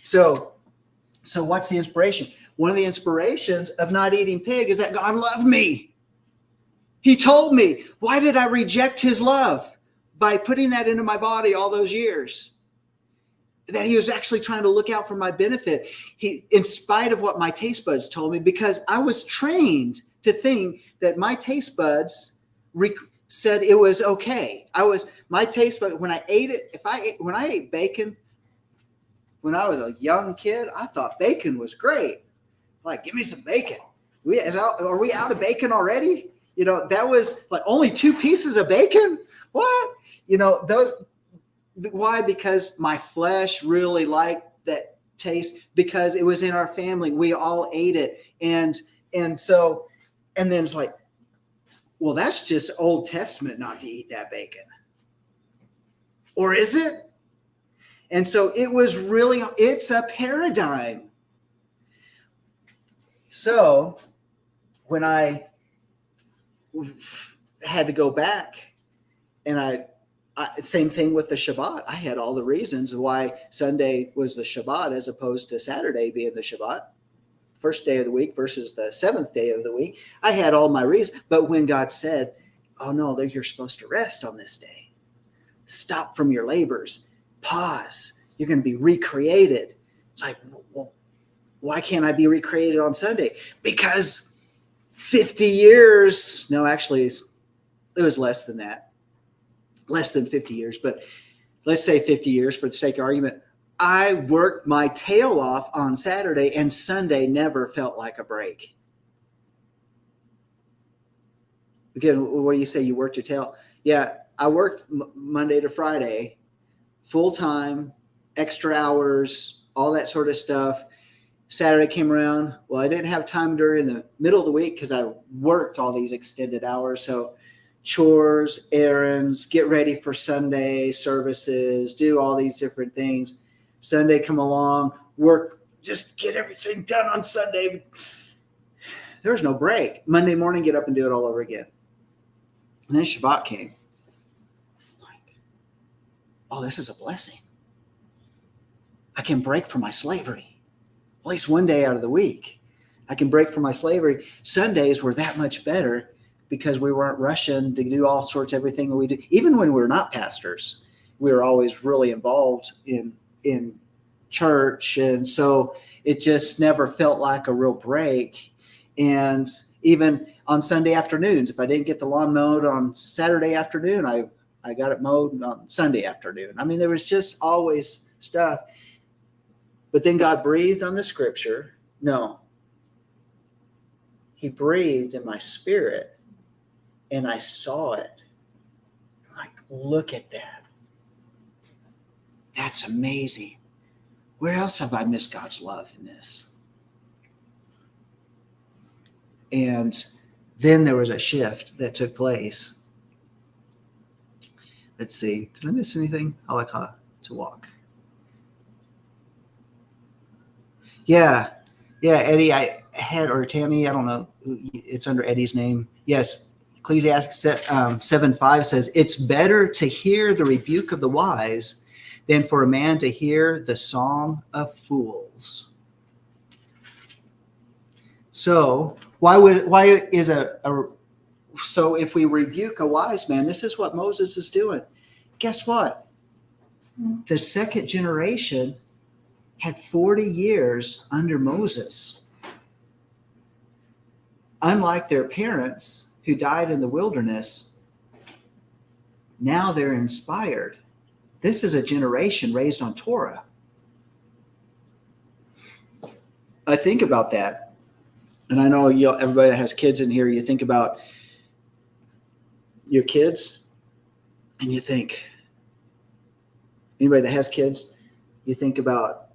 [SPEAKER 1] So what's the inspiration? One of the inspirations of not eating pig is that God loved me. He told me. Why did I reject his love by putting that into my body all those years? That he was actually trying to look out for my benefit. In spite of what my taste buds told me, because I was trained to think that my taste buds said it was okay. My taste bud, when I ate it, when I ate bacon, when I was a young kid, I thought bacon was great. Like, give me some bacon. Are we out of bacon already? That was like only 2 pieces of bacon. What? Why? Because my flesh really liked that taste, because it was in our family. We all ate it. And then it's like, well, that's just Old Testament not to eat that bacon. Or is it? And so it's a paradigm. So when I had to go back, and same thing with the Shabbat. I had all the reasons why Sunday was the Shabbat as opposed to Saturday being the Shabbat, first day of the week versus the 7th day of the week. I had all my reasons. But when God said, "Oh no, you're supposed to rest on this day. Stop from your labors. Pause. You're going to be recreated." It's like, well, why can't I be recreated on Sunday? Because 50 years, no, actually, it was less than that. Less than 50 years, but let's say 50 years for the sake of argument. I worked my tail off on Saturday, and Sunday never felt like a break. Again, what do you say? You worked your tail? Yeah, I worked Monday to Friday, full time, extra hours, all that sort of stuff. Saturday came around. Well, I didn't have time during the middle of the week because I worked all these extended hours. So chores, errands, get ready for Sunday services, do all these different things. Sunday come along, work, just get everything done on Sunday. There's no break. Monday morning, get up and do it all over again. And then Shabbat came. Like, oh, this is a blessing. I can break from my slavery. At least one day out of the week. I can break from my slavery. Sundays were that much better because we weren't rushing to do all sorts of everything that we do. Even when we were not pastors, we were always really involved in church. And so it just never felt like a real break. And even on Sunday afternoons, if I didn't get the lawn mowed on Saturday afternoon, I got it mowed on Sunday afternoon. I mean, there was just always stuff. But then God breathed on the scripture. No. He breathed in my spirit, and I saw it. Like, look at that. That's amazing. Where else have I missed God's love in this? And then there was a shift that took place. Let's see. Did I miss anything? I like to walk. Yeah, Eddie, or Tammy, I don't know. It's under Eddie's name. Yes, Ecclesiastes 7:5 says, "It's better to hear the rebuke of the wise than for a man to hear the song of fools." So so if we rebuke a wise man, this is what Moses is doing. Guess what? The second generation had 40 years under Moses. Unlike their parents who died in the wilderness, now they're inspired. This is a generation raised on Torah. I think about that. And I know everybody that has kids in here, you think about your kids and you think, anybody that has kids, you think about,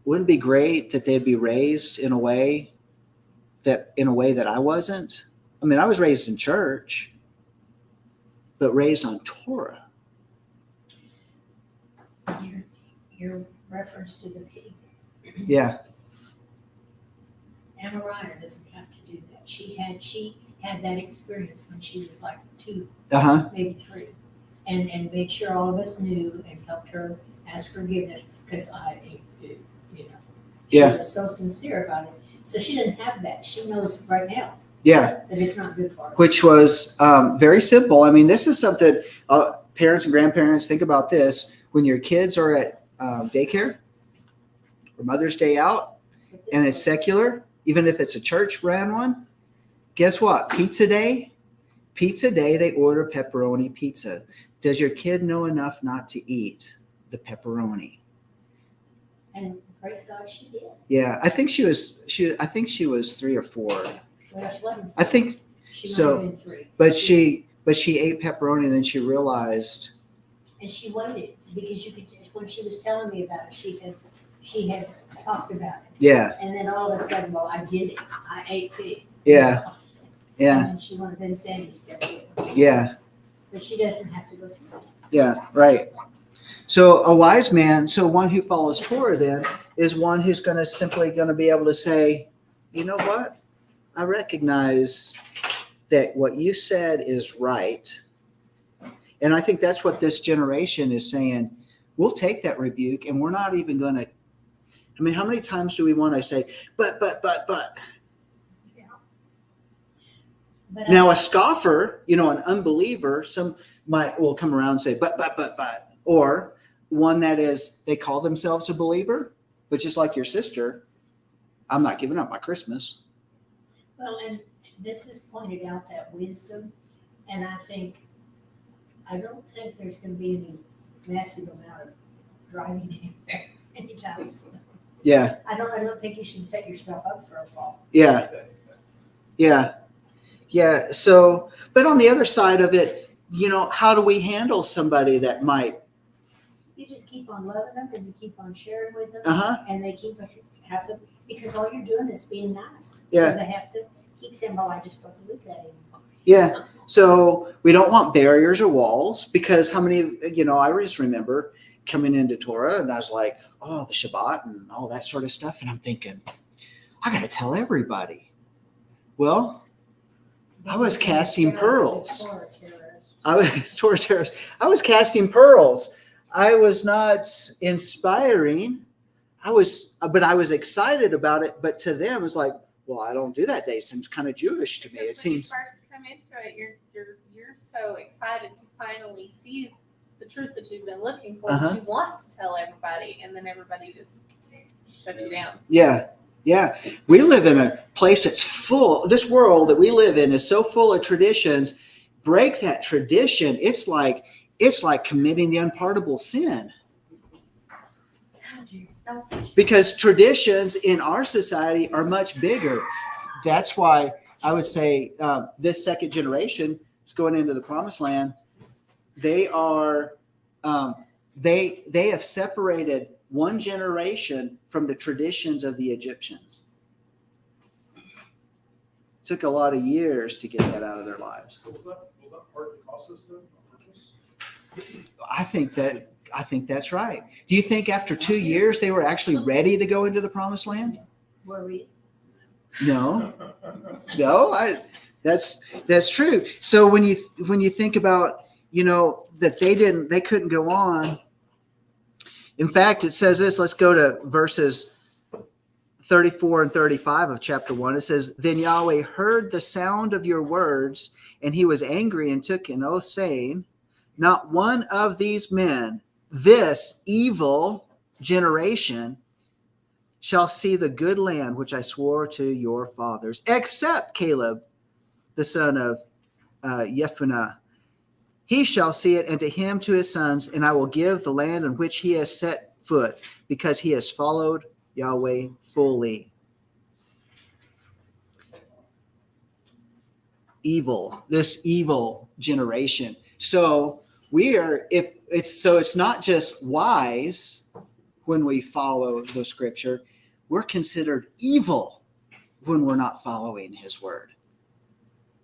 [SPEAKER 1] wouldn't it be great that they'd be raised in a way that I wasn't? I mean, I was raised in church, but raised on Torah.
[SPEAKER 4] Your reference to the pig.
[SPEAKER 1] Yeah.
[SPEAKER 4] Amarillo doesn't have to do that. She had that experience when she was like 2, maybe 3, and made sure all of us knew and helped her ask forgiveness because I ate it, you know. She was so sincere about it. So she didn't have that. She knows right now.
[SPEAKER 1] Yeah.
[SPEAKER 4] That it's not good for her.
[SPEAKER 1] Which was very simple. I mean, this is something parents and grandparents think about this when your kids are at daycare or Mother's Day out and it's secular, even if it's a church ran one. Guess what? Pizza day, they order pepperoni pizza. Does your kid know enough not to eat the pepperoni?
[SPEAKER 4] And praise God, she did.
[SPEAKER 1] Yeah, I think she was 3 or 4.
[SPEAKER 4] Well, she wasn't.
[SPEAKER 1] I think
[SPEAKER 4] She
[SPEAKER 1] so,
[SPEAKER 4] might have been 3.
[SPEAKER 1] but she ate pepperoni and then she realized.
[SPEAKER 4] And she waited because you could, when she was telling me about it, she had talked about it.
[SPEAKER 1] Yeah.
[SPEAKER 4] And then all of a sudden, well, I did it. I ate pig.
[SPEAKER 1] Yeah. Yeah.
[SPEAKER 4] And she wanted then Sandy stepped in.
[SPEAKER 1] Yeah.
[SPEAKER 4] But she doesn't have to go through that.
[SPEAKER 1] Yeah. Right. So a wise man, so one who follows Torah then is one who's simply going to be able to say, you know what? I recognize that what you said is right. And I think that's what this generation is saying. We'll take that rebuke and we're not even going to. I mean, how many times do we want to say, but?
[SPEAKER 4] Yeah. But
[SPEAKER 1] Now, a scoffer, an unbeliever, will come around and say, but. Or one that is, they call themselves a believer, but just like your sister, I'm not giving up my Christmas.
[SPEAKER 4] Well, and this is pointed out, that wisdom, and I don't think there's going to be any massive amount of driving anywhere anytime soon.
[SPEAKER 1] Yeah.
[SPEAKER 4] I don't think you should set yourself up for a fall.
[SPEAKER 1] Yeah. Yeah. Yeah. So, but on the other side of it, how do we handle somebody that might?
[SPEAKER 4] You just keep on loving them and you keep on sharing with them, and they have to, because all you're doing is being nice.
[SPEAKER 1] Yeah.
[SPEAKER 4] So they have to keep saying, well, I just don't believe that anymore.
[SPEAKER 1] Yeah. So we don't want barriers or walls, because how many, I just remember coming into Torah and I was like, oh, the Shabbat and all that sort of stuff. And I'm thinking, I got to tell everybody. Well, I was casting pearls. I was Torah terrorist. I was casting pearls. I was not inspiring. But I was excited about it. But to them, it's like, well, I don't do that. They seems kind of Jewish to me. It seems.
[SPEAKER 5] When you first come into it, you're so excited to finally see the truth that you've been looking for. That you want to tell everybody, and then everybody just shuts you down.
[SPEAKER 1] Yeah. Yeah. We live in a place that's full. This world that we live in is so full of traditions. Break that tradition. It's like committing the unpardonable sin. Because traditions in our society are much bigger. That's why I would say this second generation is going into the promised land. They are they have separated one generation from the traditions of the Egyptians. Took a lot of years to get that out of their lives.
[SPEAKER 6] So was that part of the process then?
[SPEAKER 1] I think that's right. Do you think after 2 years they were actually ready to go into the promised land?
[SPEAKER 4] Were we?
[SPEAKER 1] No. That's true. So when you think about, that they couldn't go on. In fact, it says this, let's go to verses 34 and 35 of chapter 1. It says, then Yahweh heard the sound of your words, and he was angry and took an oath, saying, not one of these men, this evil generation, shall see the good land which I swore to your fathers, except Caleb the son of Yefunah. He shall see it, and to him, to his sons, and I will give the land on which he has set foot, because he has followed Yahweh fully. This evil generation. So it's not just wise when we follow the scripture, we're considered evil when we're not following his word.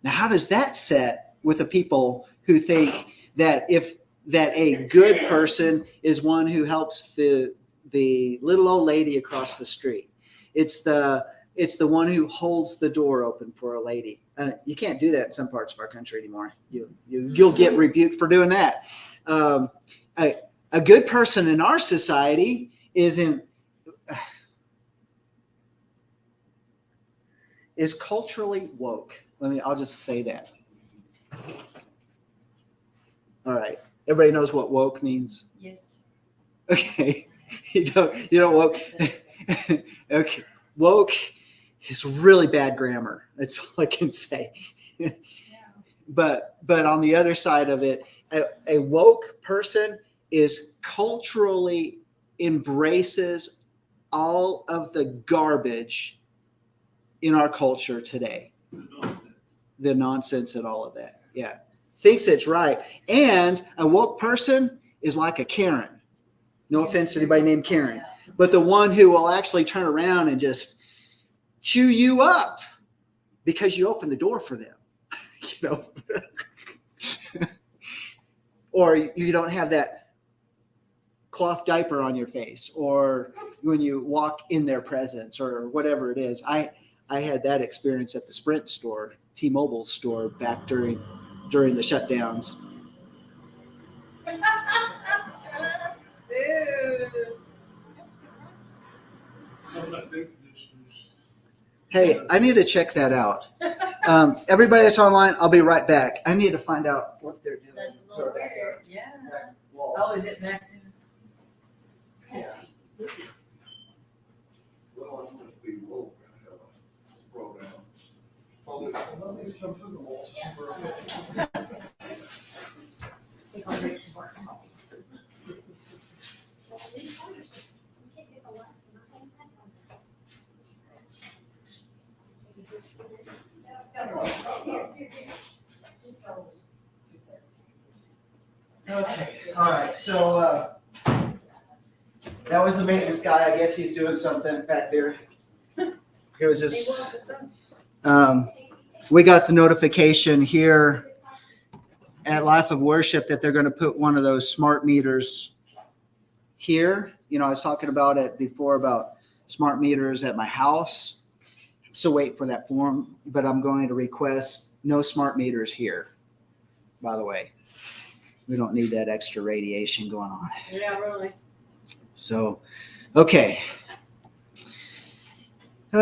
[SPEAKER 1] Now, how does that set with the people who think that a good person is one who helps the little old lady across the street? It's the one who holds the door open for a lady. You can't do that in some parts of our country anymore. You'll get rebuked for doing that. A good person in our society is culturally woke. I'll just say that. All right. Everybody knows what woke means?
[SPEAKER 4] Yes.
[SPEAKER 1] Okay. You don't woke. Okay. Woke is really bad grammar. That's all I can say.
[SPEAKER 5] Yeah.
[SPEAKER 1] But on the other side of it, a woke person is culturally embraces all of the garbage in our culture today. The nonsense and all of that. Yeah. Thinks it's right. And a woke person is like a Karen. No offense to anybody named Karen, but the one who will actually turn around and just chew you up because you open the door for them. Or you don't have that cloth diaper on your face, or when you walk in their presence, or whatever it is. I had that experience at the Sprint store, T-Mobile store, back during the shutdowns. Hey, I need to check that out. Everybody that's online, I'll be right back. I need to find out what they're doing.
[SPEAKER 4] That's a little weird. Yeah. Oh, is it back there?
[SPEAKER 1] Yeah.
[SPEAKER 3] Well, I must be woke. I have a program.
[SPEAKER 6] Nothing's come through the walls.
[SPEAKER 4] Think I'll make some more coffee.
[SPEAKER 1] Okay. All right. So that was the maintenance guy. I guess he's doing something back there. It was just we got the notification here at Life of Worship that they're going to put one of those smart meters here. I was talking about it before about smart meters at my house. So wait for that form, but I'm going to request no smart meters here, by the way. We don't need that extra radiation going on.
[SPEAKER 4] Yeah, really.
[SPEAKER 1] So, okay. Boy,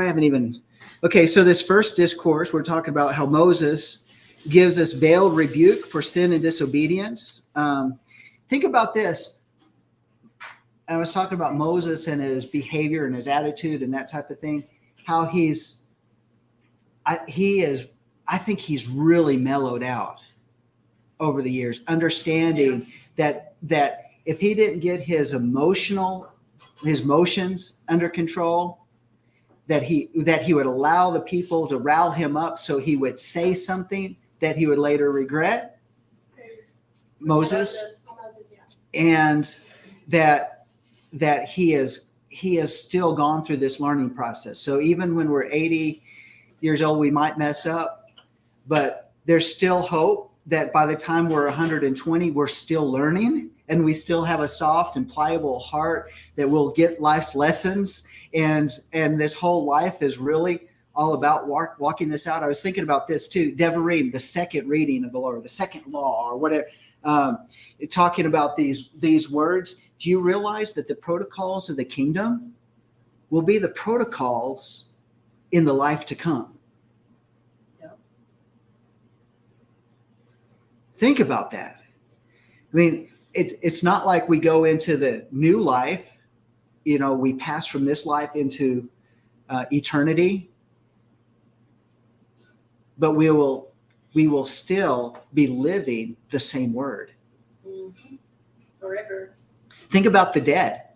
[SPEAKER 1] I haven't even. Okay, so this first discourse, we're talking about how Moses gives us veiled rebuke for sin and disobedience. Think about this. I was talking about Moses and his behavior and his attitude and that type of thing. How I think he's really mellowed out over the years, understanding that if he didn't get his motions under control, that he would allow the people to rile him up so he would say something that he would later regret. Moses, and that he has still gone through this learning process. So even when we're 80 years old, we might mess up, but there's still hope that by the time we're 120, we're still learning, and we still have a soft and pliable heart that will get life's lessons. And this whole life is really all about walking this out. I was thinking about this too. Devarim, the second reading of the law, or the second law, or whatever, talking about these words. Do you realize that the protocols of the kingdom will be the protocols in the life to come?
[SPEAKER 4] Yep.
[SPEAKER 1] Think about that. I mean, it's not like we go into the new life, we pass from this life into eternity, but we will still be living the same word.
[SPEAKER 4] Mhm. Forever.
[SPEAKER 1] Think about the dead.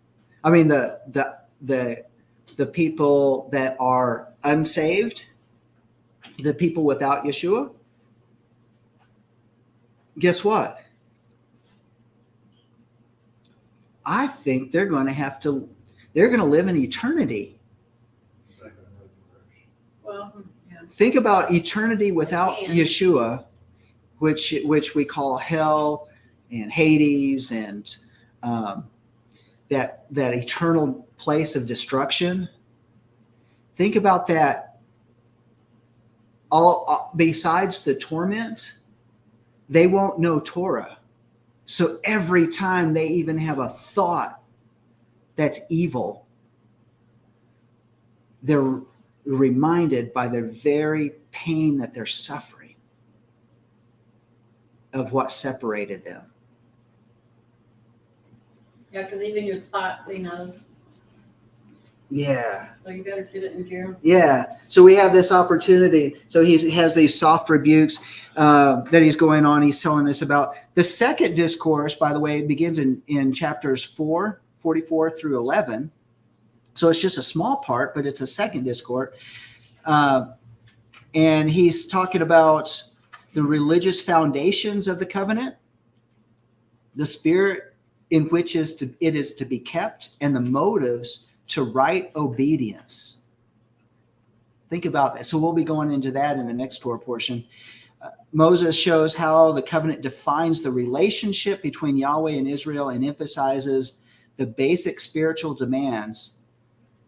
[SPEAKER 1] I mean, the people that are unsaved, the people without Yeshua. Guess what? I think they're going to live in eternity.
[SPEAKER 3] Second resurrection.
[SPEAKER 4] Well, yeah.
[SPEAKER 1] Think about eternity without
[SPEAKER 4] Again.
[SPEAKER 1] Yeshua, which we call hell and Hades, and that eternal place of destruction. Think about that. All besides the torment, they won't know Torah. So every time they even have a thought that's evil, they're reminded by their very pain that they're suffering of what separated them.
[SPEAKER 4] Yeah, because even your thoughts, he knows.
[SPEAKER 1] Yeah.
[SPEAKER 4] So you better get it in gear.
[SPEAKER 1] Yeah. So we have this opportunity. So he has these soft rebukes that he's going on. He's telling us about. The second discourse, by the way, begins in chapters 44 through 11. So it's just a small part, but it's a second discourse. And he's talking about the religious foundations of the covenant, the spirit in which it is to be kept, and the motives to right obedience. Think about that. So we'll be going into that in the next Torah portion. Moses shows how the covenant defines the relationship between Yahweh and Israel and emphasizes the basic spiritual demands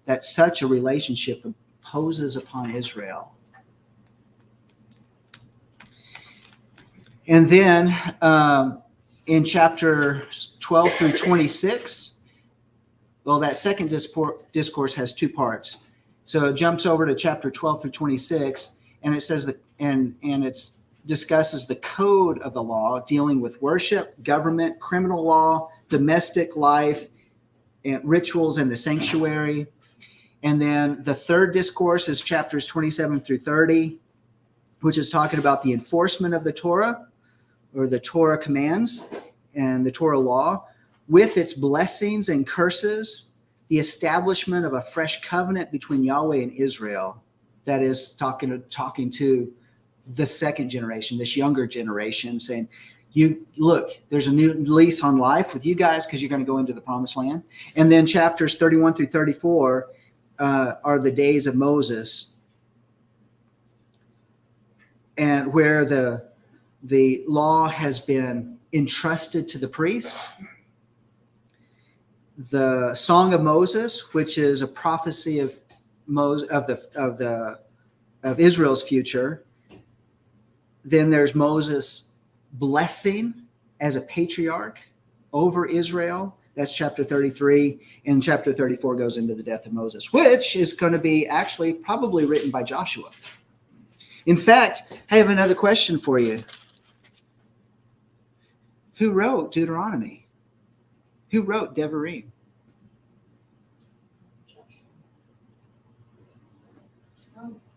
[SPEAKER 1] that such a relationship imposes upon Israel. And then in chapter 12 through 26, well, that second discourse has two parts. So it jumps over to chapter 12 through 26, and it says that, and it discusses the code of the law dealing with worship, government, criminal law, domestic life, and rituals in the sanctuary. And then the third discourse is chapters 27 through 30, which is talking about the enforcement of the Torah, or the Torah commands and the Torah law, with its blessings and curses, the establishment of a fresh covenant between Yahweh and Israel. That is talking to the second generation, this younger generation, saying, "You look, there's a new lease on life with you guys because you're going to go into the promised land." And then chapters 31 through 34 are the days of Moses, and where the law has been entrusted to the priests. The Song of Moses, which is a prophecy of Israel's future. Then there's Moses' blessing as a patriarch over Israel. That's chapter 33. And chapter 34 goes into the death of Moses, which is going to be actually probably written by Joshua. In fact, I have another question for you. Who wrote Deuteronomy? Who wrote Devarim?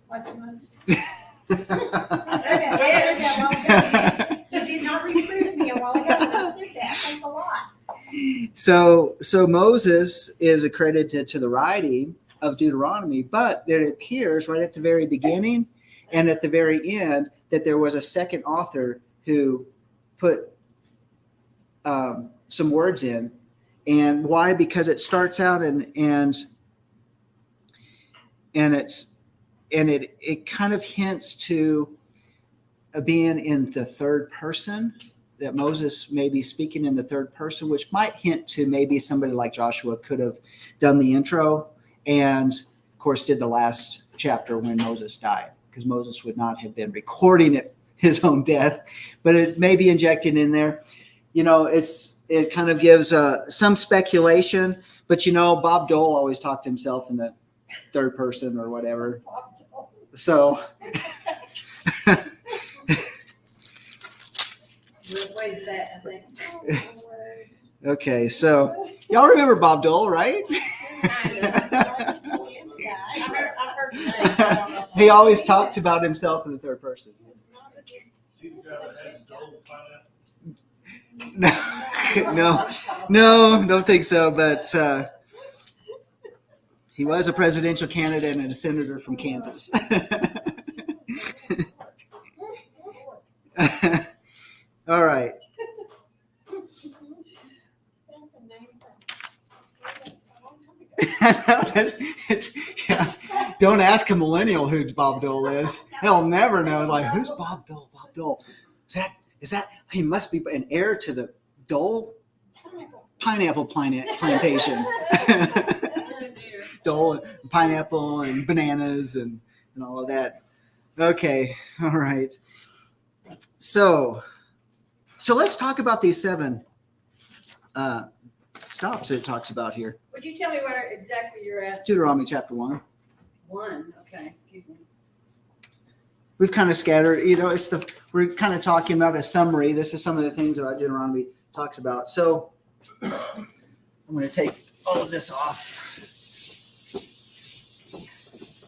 [SPEAKER 2] What's Moses? I said that a while ago. You did not reprove me a while ago, but I said that. Thanks a lot.
[SPEAKER 1] So Moses is accredited to the writing of Deuteronomy, but there it appears right at the very beginning and at the very end that there was a second author who put some words in. And why? Because it starts out and it kind of hints to being in the third person, that Moses may be speaking in the third person, which might hint to maybe somebody like Joshua could have done the intro and, of course, did the last chapter when Moses died, because Moses would not have been recording it his own death, but it may be injected in there. You know, it kind of gives some speculation, but Bob Dole always talked to himself in the third person or whatever. So
[SPEAKER 4] Ways back, I think.
[SPEAKER 1] okay, so y'all remember Bob Dole, right?
[SPEAKER 4] I've heard the name. I don't know.
[SPEAKER 1] He always talks about himself in the third person.
[SPEAKER 6] See the guy that has dull pineapple?
[SPEAKER 1] No, don't think so. But he was a presidential candidate and a senator from Kansas. All right.
[SPEAKER 2] That's a name from.
[SPEAKER 1] Yeah. Don't ask a millennial who Bob Dole is. He'll never know. Like, who's Bob Dole? Bob Dole. Is that he must be an heir to the Dole pineapple plantation. Dole, pineapple, and bananas, and all of that. Okay, all right. So let's talk about these 7 stops that it talks about here.
[SPEAKER 4] Would you tell me where exactly you're at?
[SPEAKER 1] Deuteronomy chapter 1.
[SPEAKER 4] 1, okay, excuse me.
[SPEAKER 1] We've kind of scattered, we're kind of talking about a summary. This is some of the things that Deuteronomy talks about. So I'm going to take all of this off.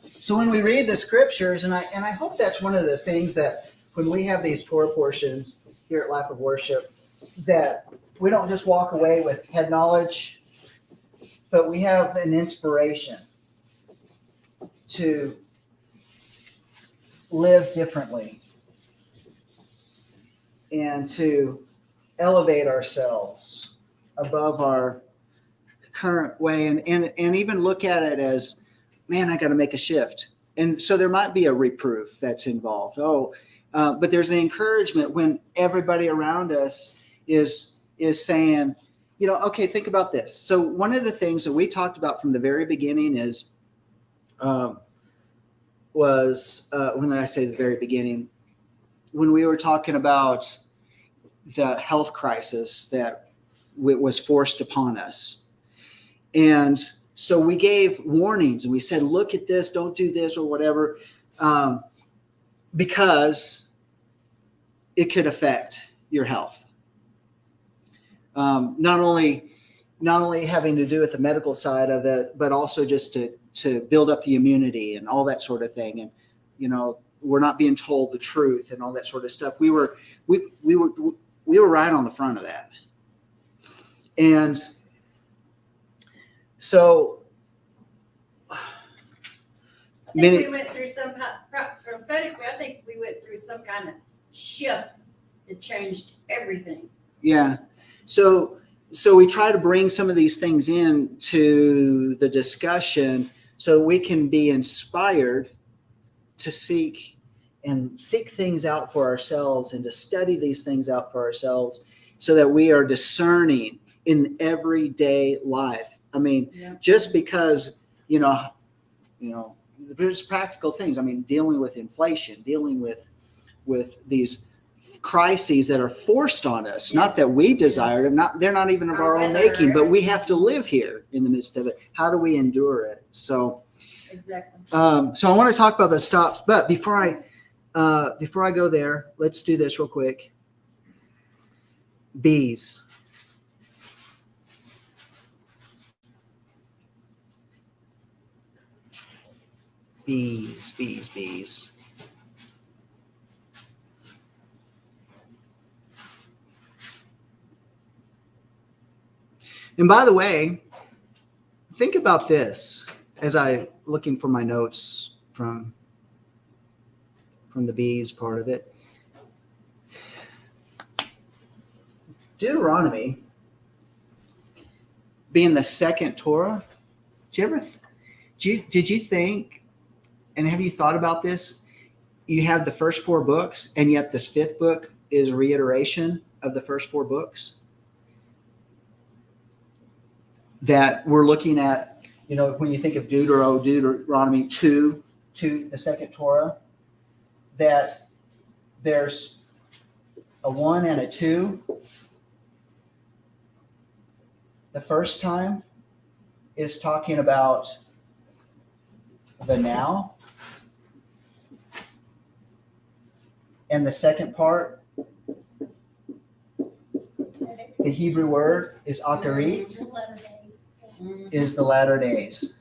[SPEAKER 1] So when we read the scriptures, and I hope that's one of the things that when we have these Torah portions here at Life of Worship, that we don't just walk away with head knowledge, but we have an inspiration to live differently and to elevate ourselves above our current way and even look at it as, man, I got to make a shift. And so there might be a reproof that's involved. But there's an encouragement when everybody around us is saying, okay, think about this. So one of the things that we talked about from the very beginning when I say the very beginning, when we were talking about the health crisis that was forced upon us. And so we gave warnings and we said, look at this, don't do this or whatever, because it could affect your health. Not only having to do with the medical side of it, but also just to build up the immunity and all that sort of thing. And, we're not being told the truth and all that sort of stuff. We were right on the front of that. And so
[SPEAKER 4] We went through some prophetically. I think we went through some kind of shift that changed everything.
[SPEAKER 1] Yeah. So we try to bring some of these things in to the discussion so we can be inspired to seek things out for ourselves and to study these things out for ourselves so that we are discerning in everyday life. I mean, just because, there's practical things. I mean, dealing with inflation, dealing with these crises that are forced on us, not that we desire them, they're not even of our own making, but we have to live here in the midst of it. How do we endure it? So,
[SPEAKER 4] exactly.
[SPEAKER 1] So I want to talk about the stops, but before I go there, let's do this real quick. Bees. Bees. And by the way, think about this as I looking for my notes from the bees part of it. Deuteronomy being the second Torah, did you think, and have you thought about this? You have the first 4 books, and yet this 5th book is a reiteration of the first 4 books. That we're looking at, when you think of Deuteronomy 2, the second Torah, that there's a 1 and a 2. The first time is talking about the now. And the second part, the Hebrew word is akarit,
[SPEAKER 2] The letter days.
[SPEAKER 1] is the latter days.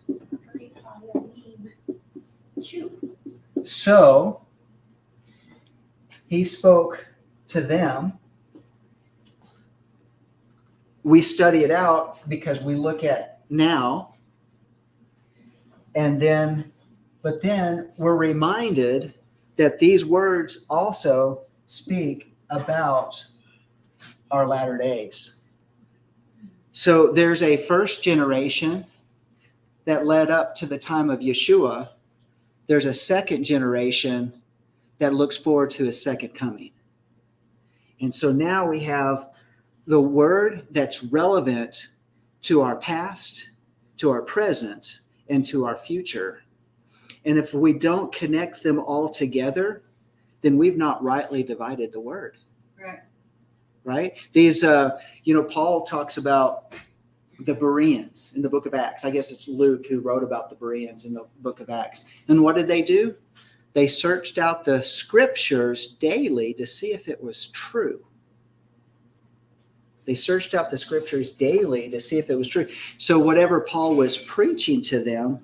[SPEAKER 1] So he spoke to them. We study it out because we look at now, but then we're reminded that these words also speak about our latter days. So there's a first generation that led up to the time of Yeshua. There's a second generation that looks forward to his second coming. And so now we have the word that's relevant to our past, to our present, and to our future. And if we don't connect them all together, then we've not rightly divided the word. Right? These, Paul talks about the Bereans in the book of Acts. I guess it's Luke who wrote about the Bereans in the book of Acts. And what did they do? They searched out the scriptures daily to see if it was true. They searched out the scriptures daily to see if it was true. So whatever Paul was preaching to them,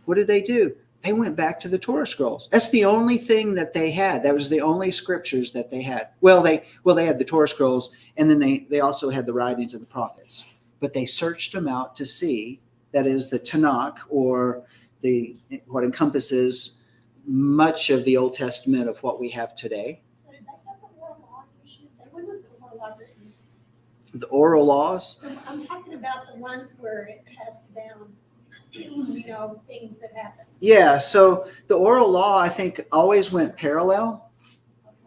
[SPEAKER 1] what did they do? They went back to the Torah scrolls. That's the only thing that they had. That was the only scriptures that they had. Well, they had the Torah scrolls, and then they also had the writings of the prophets. But they searched them out to see, that is the Tanakh, or what encompasses much of the Old Testament of what we have today.
[SPEAKER 2] So did they have the oral law issues? When was the oral law written?
[SPEAKER 1] The oral laws.
[SPEAKER 2] I'm talking about the ones where it passed down, things that happened.
[SPEAKER 1] Yeah, so the oral law, I think, always went parallel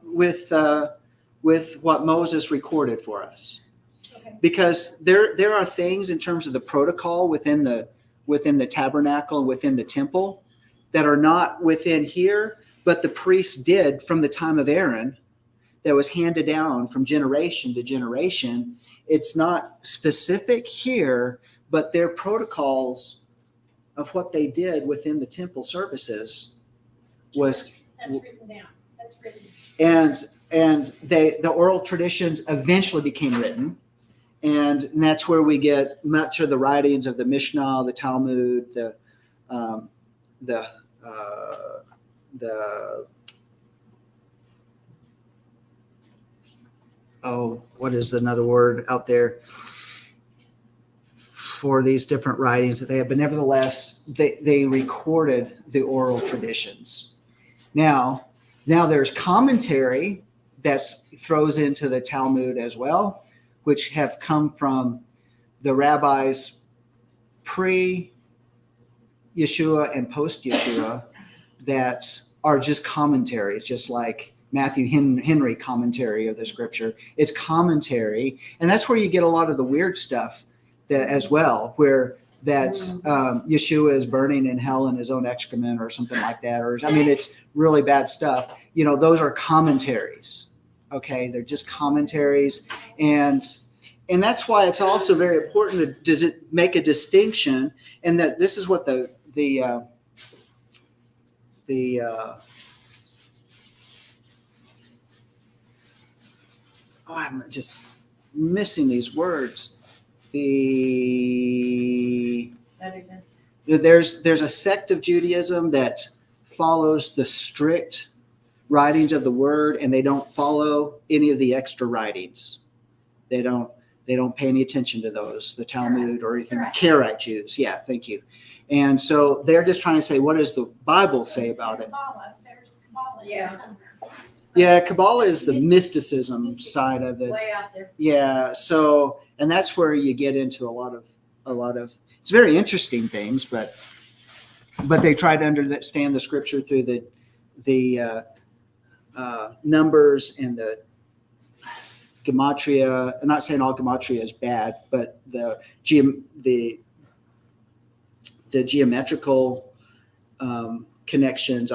[SPEAKER 1] with what Moses recorded for us.
[SPEAKER 2] Okay.
[SPEAKER 1] Because there are things in terms of the protocol within the tabernacle and within the temple that are not within here, but the priests did from the time of Aaron, that was handed down from generation to generation. It's not specific here, but their protocols of what they did within the temple services was
[SPEAKER 2] That's written down. That's written.
[SPEAKER 1] and the oral traditions eventually became written, and that's where we get much of the writings of the Mishnah, the Talmud, what is another word out there for these different writings that they have, but nevertheless, they recorded the oral traditions. Now there's commentary that throws into the Talmud as well, which have come from the rabbis pre-Yeshua and post-Yeshua that are just commentaries, just like Matthew Henry commentary of the scripture. It's commentary, and that's where you get a lot of the weird stuff that as well, where that Yeshua is burning in hell in his own excrement or something like that. Or, it's really bad stuff. Those are commentaries. Okay. They're just commentaries. And that's why it's also very important to make a distinction, and that this is what I'm just missing these words. There's a sect of Judaism that follows the strict writings of the word, and they don't follow any of the extra writings. They don't pay any attention to those, the Talmud or anything. Karaite Jews. Yeah, thank you. And so they're just trying to say, what does the Bible say about it?
[SPEAKER 2] There's Kabbalah there somewhere.
[SPEAKER 1] Yeah, Kabbalah is the mysticism side of it.
[SPEAKER 4] Way out there.
[SPEAKER 1] Yeah, so, and that's where you get into a lot of it's very interesting things, but they try to understand the scripture through the numbers and the gematria. I'm not saying all gematria is bad, but the geometrical connections.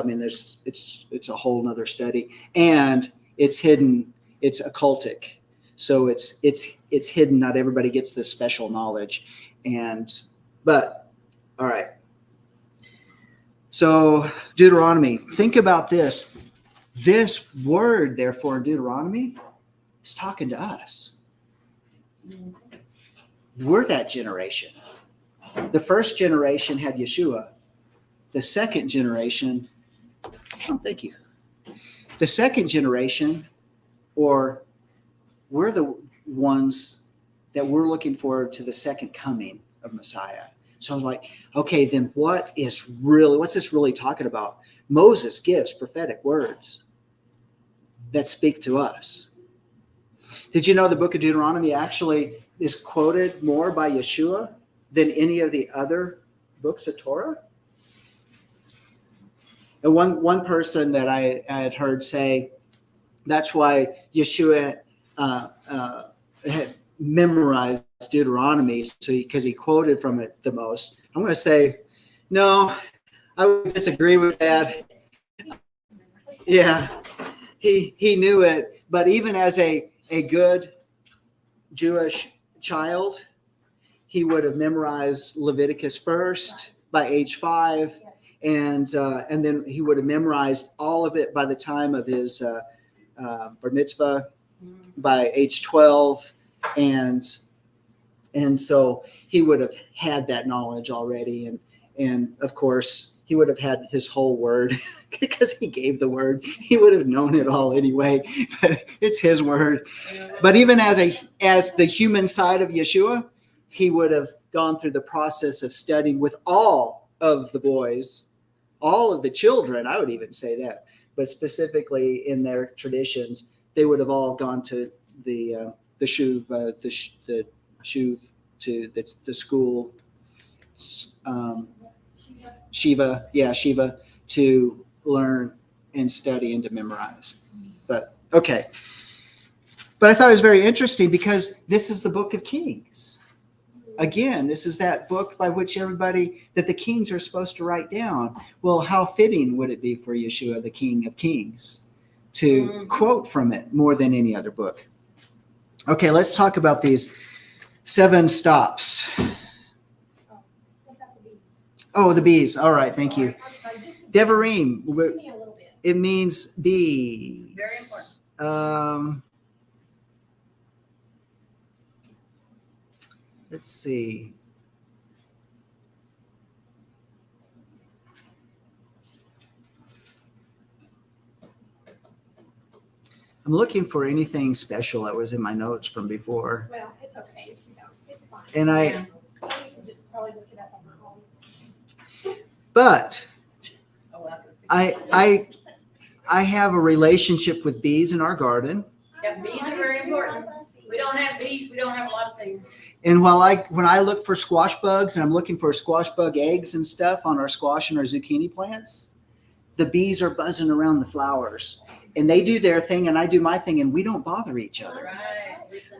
[SPEAKER 1] It's a whole nother study, and it's hidden. It's occultic, so it's hidden. Not everybody gets this special knowledge, but all right. So Deuteronomy, think about this. This word, therefore, in Deuteronomy, is talking to us. We're that generation. The first generation had Yeshua. The second generation Oh, thank you. The second generation, or we're the ones that we're looking forward to the second coming of Messiah. So I was like, okay, then what's this really talking about? Moses gives prophetic words that speak to us. Did you know the book of Deuteronomy actually is quoted more by Yeshua than any of the other books of Torah? And one person that I had heard say that's why Yeshua had memorized Deuteronomy, because he quoted from it the most. I'm going to say, no, I would disagree with that. Yeah, he knew it, but even as a good Jewish child, he would have memorized Leviticus first by age 5, and then he would have memorized all of it by the time of his bar mitzvah by age 12, and so he would have had that knowledge already, and of course he would have had his whole word because he gave the word. He would have known it all anyway, but it's his word. But even as the human side of Yeshua, he would have gone through the process of studying with all of the boys, all of the children. I would even say that, but specifically in their traditions, they would have all gone to the shuv, the shuv, to the school, Shiva, to learn and study and to memorize. But okay. But I thought it was very interesting because this is the book of Kings. Again, this is that book by which that the kings are supposed to write down. Well, how fitting would it be for Yeshua, the King of Kings, to quote from it more than any other book? Okay, let's talk about these 7 stops. Oh, the bees. All right, thank you. Devarim. It means bees.
[SPEAKER 4] Very important.
[SPEAKER 1] Let's see. I'm looking for anything special that was in my notes from before.
[SPEAKER 2] Well, it's okay if you don't. It's fine.
[SPEAKER 1] And
[SPEAKER 2] I need to just probably look it up on my own.
[SPEAKER 1] But
[SPEAKER 4] Oh, after
[SPEAKER 1] I have a relationship with bees in our garden.
[SPEAKER 4] Yeah, bees are very important. We don't have bees, we don't have a lot of things.
[SPEAKER 1] And when I look for squash bugs and I'm looking for squash bug eggs and stuff on our squash and our zucchini plants, the bees are buzzing around the flowers. And they do their thing and I do my thing and we don't bother each other.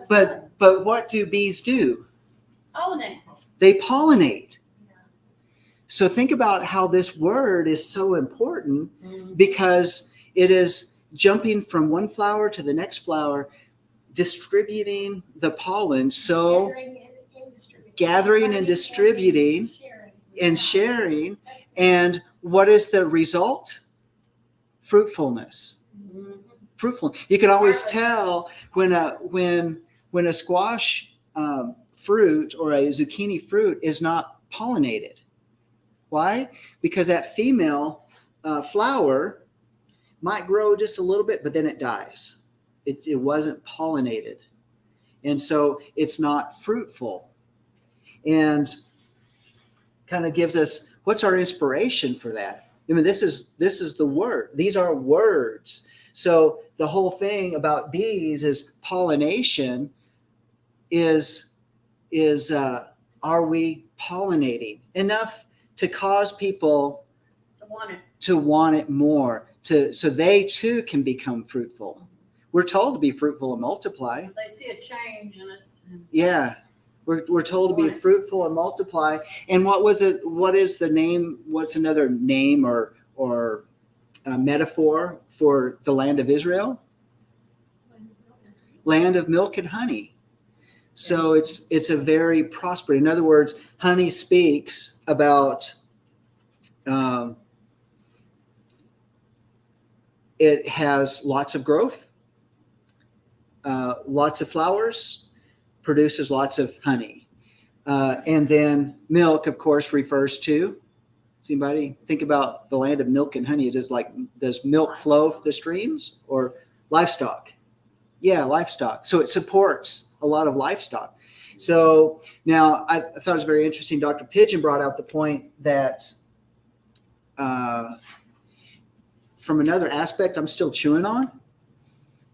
[SPEAKER 4] Right.
[SPEAKER 1] But what do bees do?
[SPEAKER 4] Pollinate.
[SPEAKER 1] They pollinate. So think about how this word is so important because it is jumping from one flower to the next flower, distributing the pollen. So gathering and distributing and sharing. And what is the result? Fruitfulness. Fruitful. You can always tell when a squash fruit or a zucchini fruit is not pollinated. Why? Because that female flower might grow just a little bit, but then it dies. It wasn't pollinated. And so it's not fruitful. And kind of gives us, what's our inspiration for that? I mean, this is the word. These are words. So the whole thing about bees is pollination is are we pollinating enough to cause people to want it more, so they too can become fruitful. We're told to be fruitful and multiply.
[SPEAKER 4] So they see a change in us.
[SPEAKER 1] Yeah. We're told to be fruitful and multiply. And what was it? What is the name? What's another name or metaphor for the land of Israel? Land of milk and honey. So it's a very prosperous. In other words, honey speaks about it has lots of growth, lots of flowers, produces lots of honey. And then milk, of course, refers to Does anybody think about the land of milk and honey? Is it like, does milk flow the streams or livestock? Yeah, livestock. So it supports a lot of livestock. So now I thought it was very interesting. Dr. Pigeon brought out the point that from another aspect I'm still chewing on,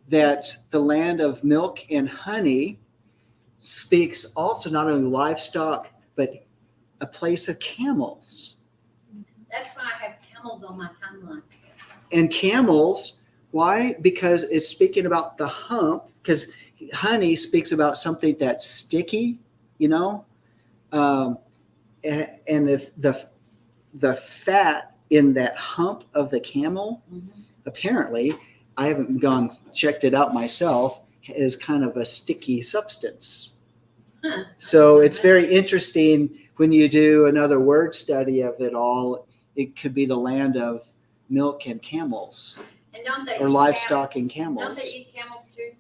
[SPEAKER 1] that the land of milk and honey speaks also not only livestock, but a place of camels.
[SPEAKER 4] That's why I have camels on my timeline.
[SPEAKER 1] And camels, why? Because it's speaking about the hump, because honey speaks about something that's sticky, you know, and if the fat in that hump of the camel, apparently, I haven't checked it out myself, is kind of a sticky substance. So it's very interesting when you do another word study of it all. It could be the land of milk and camels,
[SPEAKER 4] And don't they
[SPEAKER 1] or
[SPEAKER 4] eat
[SPEAKER 1] livestock and
[SPEAKER 4] camels? Don't
[SPEAKER 1] camels.
[SPEAKER 4] they eat camels too?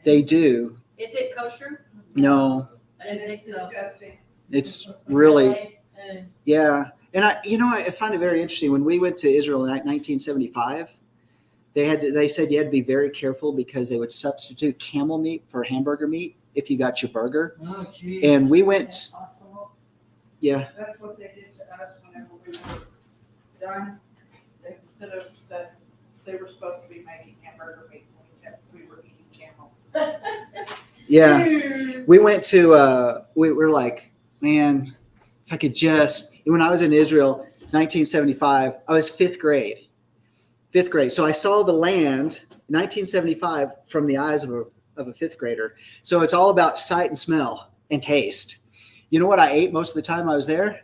[SPEAKER 1] They do.
[SPEAKER 4] Is it kosher?
[SPEAKER 1] No,
[SPEAKER 4] I didn't think so.
[SPEAKER 2] disgusting.
[SPEAKER 1] it's really,
[SPEAKER 4] Uh,
[SPEAKER 1] yeah. And I find it very interesting. When we went to Israel in 1975, they said you had to be very careful because they would substitute camel meat for hamburger meat if you got your burger.
[SPEAKER 4] Oh, geez.
[SPEAKER 1] And we
[SPEAKER 4] Is
[SPEAKER 1] went,
[SPEAKER 4] that possible?
[SPEAKER 1] yeah,
[SPEAKER 7] That's what they did to us whenever we were done. Instead of that, they were supposed to be making hamburger meat. We were eating camel.
[SPEAKER 1] yeah. We went to, we were like, man, if I could just, when I was in Israel, 1975, I was fifth grade. So I saw the land, 1975, from the eyes of a fifth grader. So it's all about sight and smell and taste. You know what I ate most of the time I was there?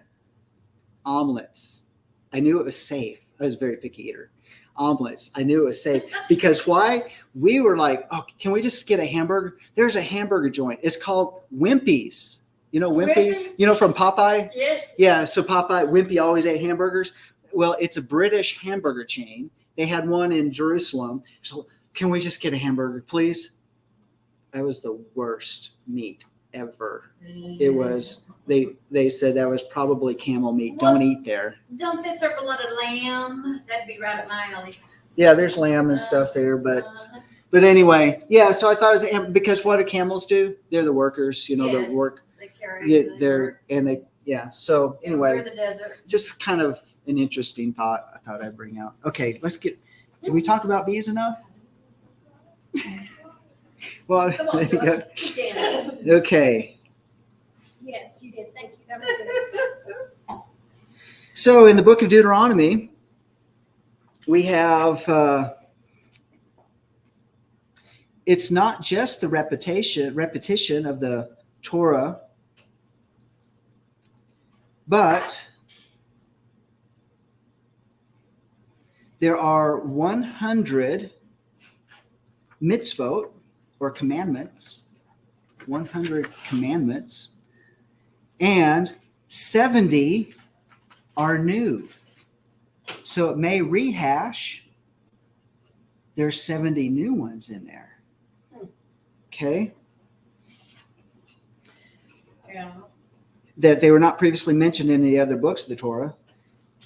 [SPEAKER 1] Omelets. I knew it was safe. I was a very picky eater. Omelets. I knew it was safe because why? We were like, oh, can we just get a hamburger? There's a hamburger joint. It's called Wimpy's. You know Wimpy?
[SPEAKER 7] Wimpy's?
[SPEAKER 1] You know from Popeye?
[SPEAKER 7] Yes.
[SPEAKER 1] Yeah. So Popeye, Wimpy always ate hamburgers. Well, it's a British hamburger chain. They had one in Jerusalem. So can we just get a hamburger, please? That was the worst meat ever. It was, they said that was probably camel meat. Don't eat there.
[SPEAKER 4] Don't they serve a lot of lamb? That'd be right up my alley.
[SPEAKER 1] Yeah, there's lamb and stuff there, but anyway, yeah. So I thought it was, because what do camels do? They're the workers, you know,
[SPEAKER 4] Yes,
[SPEAKER 1] the work.
[SPEAKER 4] They carry.
[SPEAKER 1] Yeah, they're and they, yeah. So anyway,
[SPEAKER 4] Through the desert.
[SPEAKER 1] just kind of an interesting thought I thought I'd bring out. Okay, let's get. Did we talk about bees enough? Well,
[SPEAKER 4] Come on,
[SPEAKER 1] there you go.
[SPEAKER 4] Joe. Keep dancing.
[SPEAKER 1] Okay.
[SPEAKER 2] Yes, you did. Thank you. That was good.
[SPEAKER 1] So in the book of Deuteronomy, we have, it's not just the repetition of the Torah, but there are 100 mitzvot or commandments, 100 commandments, and 70 are new. So it may rehash. There's 70 new ones in there. Okay.
[SPEAKER 7] Yeah.
[SPEAKER 1] That they were not previously mentioned in the other books of the Torah.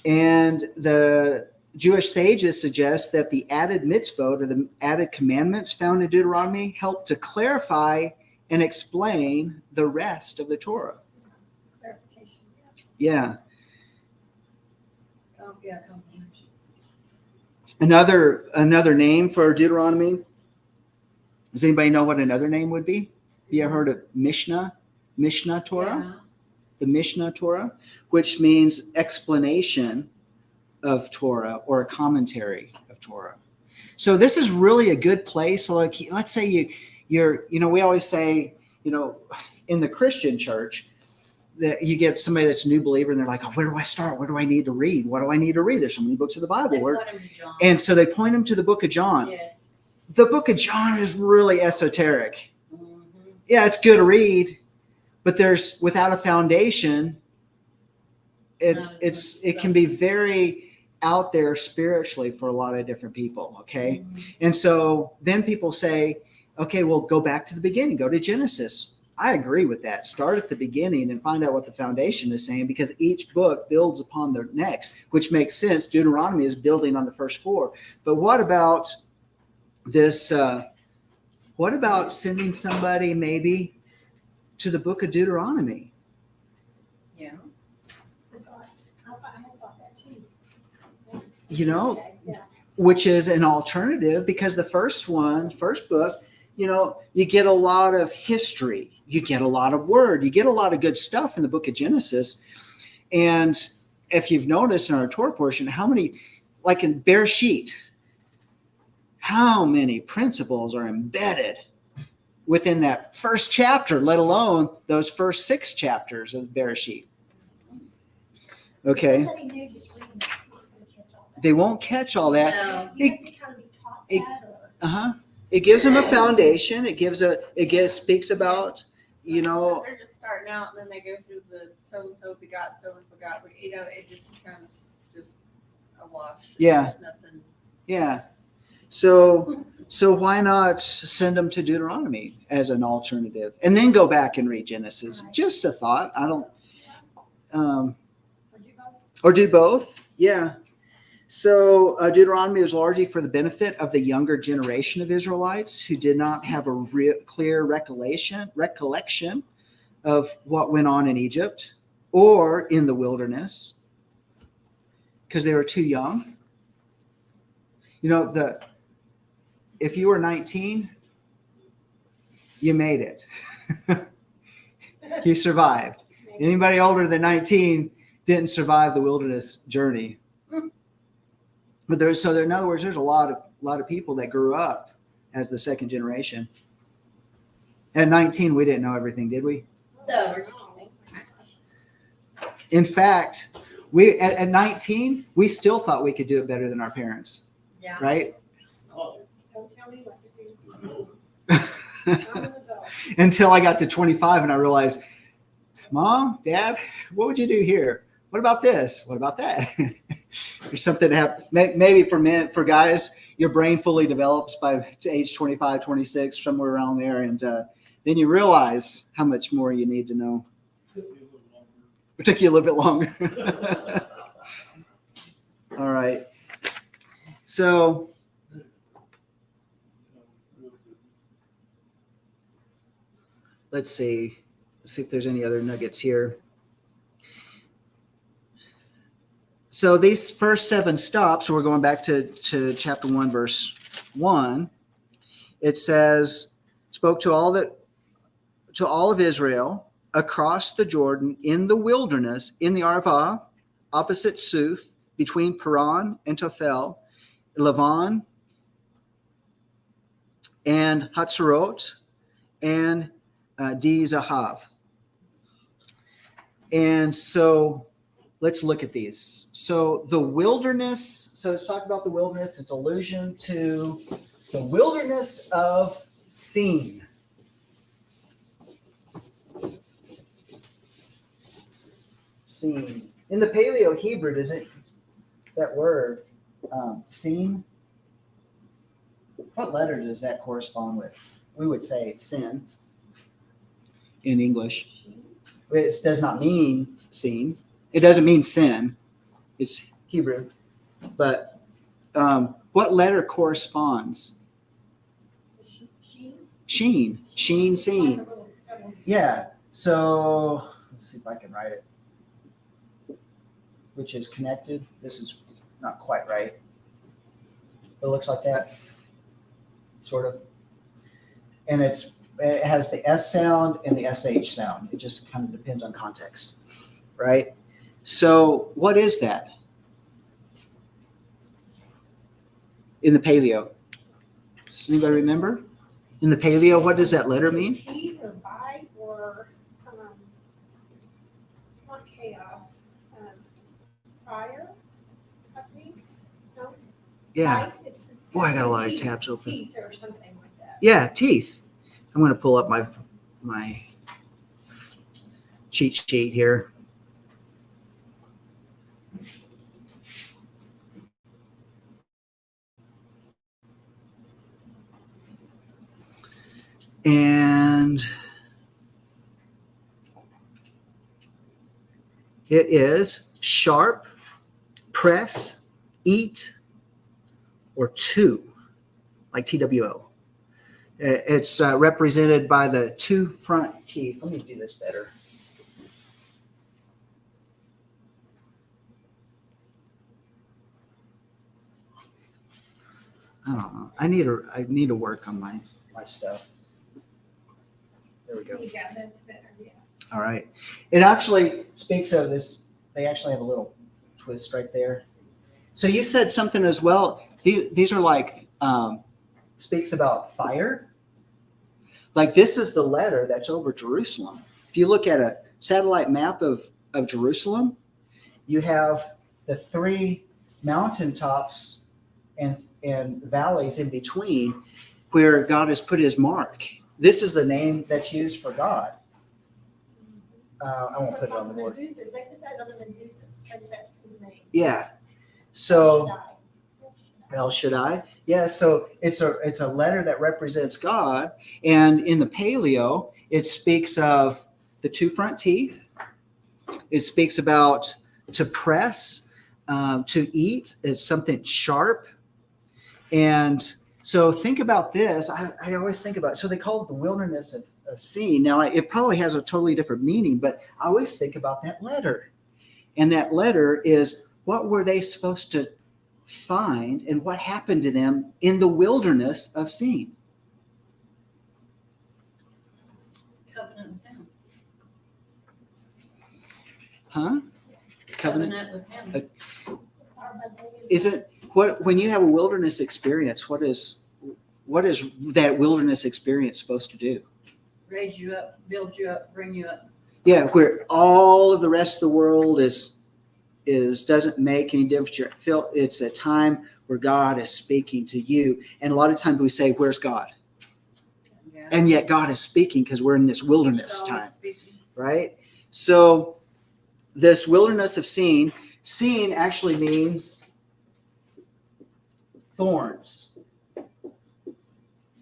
[SPEAKER 1] And the Jewish sages suggest that the added mitzvot or the added commandments found in Deuteronomy help to clarify and explain the rest of the Torah.
[SPEAKER 2] Clarification.
[SPEAKER 1] Yeah.
[SPEAKER 4] Oh, yeah, comprehension.
[SPEAKER 1] Another name for Deuteronomy. Does anybody know what another name would be? You ever heard of Mishnah Torah?
[SPEAKER 4] Yeah.
[SPEAKER 1] The Mishnah Torah, which means explanation of Torah or a commentary of Torah. So this is really a good place. Like, let's say you're, we always say, in the Christian church, that you get somebody that's a new believer and they're like, oh, where do I start? What do I need to read? What do I need to read? There's so many books of the Bible.
[SPEAKER 4] They point him to John.
[SPEAKER 1] And so they point them to the book of John.
[SPEAKER 4] Yes.
[SPEAKER 1] The book of John is really esoteric.
[SPEAKER 4] Mhm.
[SPEAKER 1] Yeah, it's good to read, but there's without a foundation, it can be very out there spiritually for a lot of different people. Okay. And so then people say, okay, well, go back to the beginning, go to Genesis. I agree with that. Start at the beginning and find out what the foundation is saying, because each book builds upon the next, which makes sense. Deuteronomy is building on the first 4. But what about this? What about sending somebody maybe to the book of Deuteronomy?
[SPEAKER 4] Yeah.
[SPEAKER 2] I had thought that too.
[SPEAKER 1] You know,
[SPEAKER 2] Okay, yeah.
[SPEAKER 1] which is an alternative, because the first book, you get a lot of history, you get a lot of word, you get a lot of good stuff in the book of Genesis. And if you've noticed in our Torah portion, how many, like in Bereshit, how many principles are embedded within that first chapter, let alone those first 6 chapters of Bereshit. Okay.
[SPEAKER 2] Somebody new just reading it's not going to catch all that.
[SPEAKER 1] They won't catch all that.
[SPEAKER 4] No.
[SPEAKER 2] You have to kind of be taught that, or
[SPEAKER 1] It gives them a foundation. It speaks about,
[SPEAKER 5] They're just starting out and then they go through the so-and-so begot, it just becomes just a wash.
[SPEAKER 1] Yeah.
[SPEAKER 5] There's nothing.
[SPEAKER 1] yeah. So why not send them to Deuteronomy as an alternative, and then go back and read Genesis?
[SPEAKER 2] Right.
[SPEAKER 1] Just a thought. I don't,
[SPEAKER 2] do both.
[SPEAKER 1] or do both. Yeah. So Deuteronomy was largely for the benefit of the younger generation of Israelites who did not have a clear recollection of what went on in Egypt or in the wilderness, because they were too young. If you were 19, you made it. You survived. Anybody older than 19 didn't survive the wilderness journey. But in other words, there's a lot of people that grew up as the second generation. At 19, we didn't know everything, did we?
[SPEAKER 4] No.
[SPEAKER 1] In fact, at 19, we still thought we could do it better than our parents.
[SPEAKER 4] Yeah.
[SPEAKER 1] Right?
[SPEAKER 2] Don't tell me what to do. I'm an adult.
[SPEAKER 1] Until I got to 25 and I realized, Mom, Dad, what would you do here? What about this? What about that? There's something to have. Maybe for guys, your brain fully develops by age 25, 26, somewhere around there. And then you realize how much more you need to know. It took you a little bit longer. All right. So let's see if there's any other nuggets here. So these first 7 stops, so we're going back to chapter 1, verse 1. It says, spoke to all of Israel across the Jordan in the wilderness, in the Arvah, opposite Suf, between Paran and Tophel, Lavan, and Hatzerot, and Di Zahav. And so let's look at these. So the wilderness, so let's talk about the wilderness. It's allusion to the wilderness of Sin. Sin. In the Paleo Hebrew, does it, that word, Sin, what letter does that correspond with? We would say sin in English. It does not mean sin. It doesn't mean sin. It's Hebrew. But what letter corresponds? Sheen. Sheen, seen. Yeah. So let's see if I can write it. Which is connected. This is not quite right. It looks like that. Sort of. And it has the S sound and the SH sound. It just kind of depends on context. Right? So what is that? In the Paleo. Does anybody remember? In the Paleo, what does that letter mean?
[SPEAKER 2] Teeth or bite or it's not chaos. Fire, I think. No?
[SPEAKER 1] Yeah.
[SPEAKER 2] Bite, it's
[SPEAKER 1] Boy, I got a lot of
[SPEAKER 2] teeth,
[SPEAKER 1] tabs open.
[SPEAKER 2] Teeth or something like that.
[SPEAKER 1] Yeah, teeth. I'm going to pull up my cheat sheet here. And It is sharp, press, eat, or two, like TWO. It's represented by the two front teeth. Let me do this better. I don't know. I need to work on my stuff. There we go.
[SPEAKER 2] Yeah, that's better, yeah.
[SPEAKER 1] All right. It actually speaks of this. They actually have a little twist right there. So you said something as well. These are like, speaks about fire. Like this is the letter that's over Jerusalem. If you look at a satellite map of Jerusalem, you have the three mountaintops and valleys in between where God has put his mark. This is the name that's used for God. I won't put it on the board.
[SPEAKER 2] They put that on the mezuzahs because that's his name.
[SPEAKER 1] Yeah. So El Shaddai. Yeah. So it's a letter that represents God, and in the Paleo, it speaks of the two front teeth. It speaks about to press, to eat is something sharp, and so think about this. I always think about it. So they call it the wilderness of Sin. Now it probably has a totally different meaning, but I always think about that letter, and that letter is what were they supposed to find and what happened to them in the wilderness of Sin.
[SPEAKER 4] Covenant with him.
[SPEAKER 1] Huh?
[SPEAKER 4] Covenant with him.
[SPEAKER 1] Isn't what when you have a wilderness experience, what is that wilderness experience supposed to do?
[SPEAKER 4] Raise you up, build you up, bring you up.
[SPEAKER 1] Yeah, where all of the rest of the world is doesn't make any difference. You feel it's a time where God is speaking to you, and a lot of times we say, "Where's God?"
[SPEAKER 4] Yeah.
[SPEAKER 1] And yet God is speaking because we're in this wilderness
[SPEAKER 4] He's always
[SPEAKER 1] time,
[SPEAKER 4] speaking.
[SPEAKER 1] right? So this wilderness of Sin actually means thorns.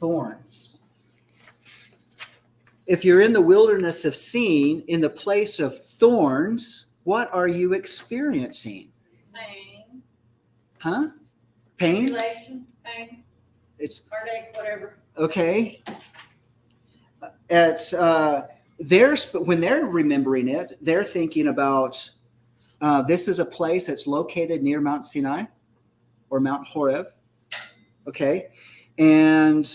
[SPEAKER 1] Thorns. If you're in the wilderness of Sin, in the place of thorns, what are you experiencing?
[SPEAKER 4] Pain,
[SPEAKER 1] Huh? Pain?
[SPEAKER 4] tribulation, pain,
[SPEAKER 1] It's
[SPEAKER 4] heartache, whatever.
[SPEAKER 1] okay. When they're remembering it, they're thinking about this is a place that's located near Mount Sinai or Mount Horeb. Okay. And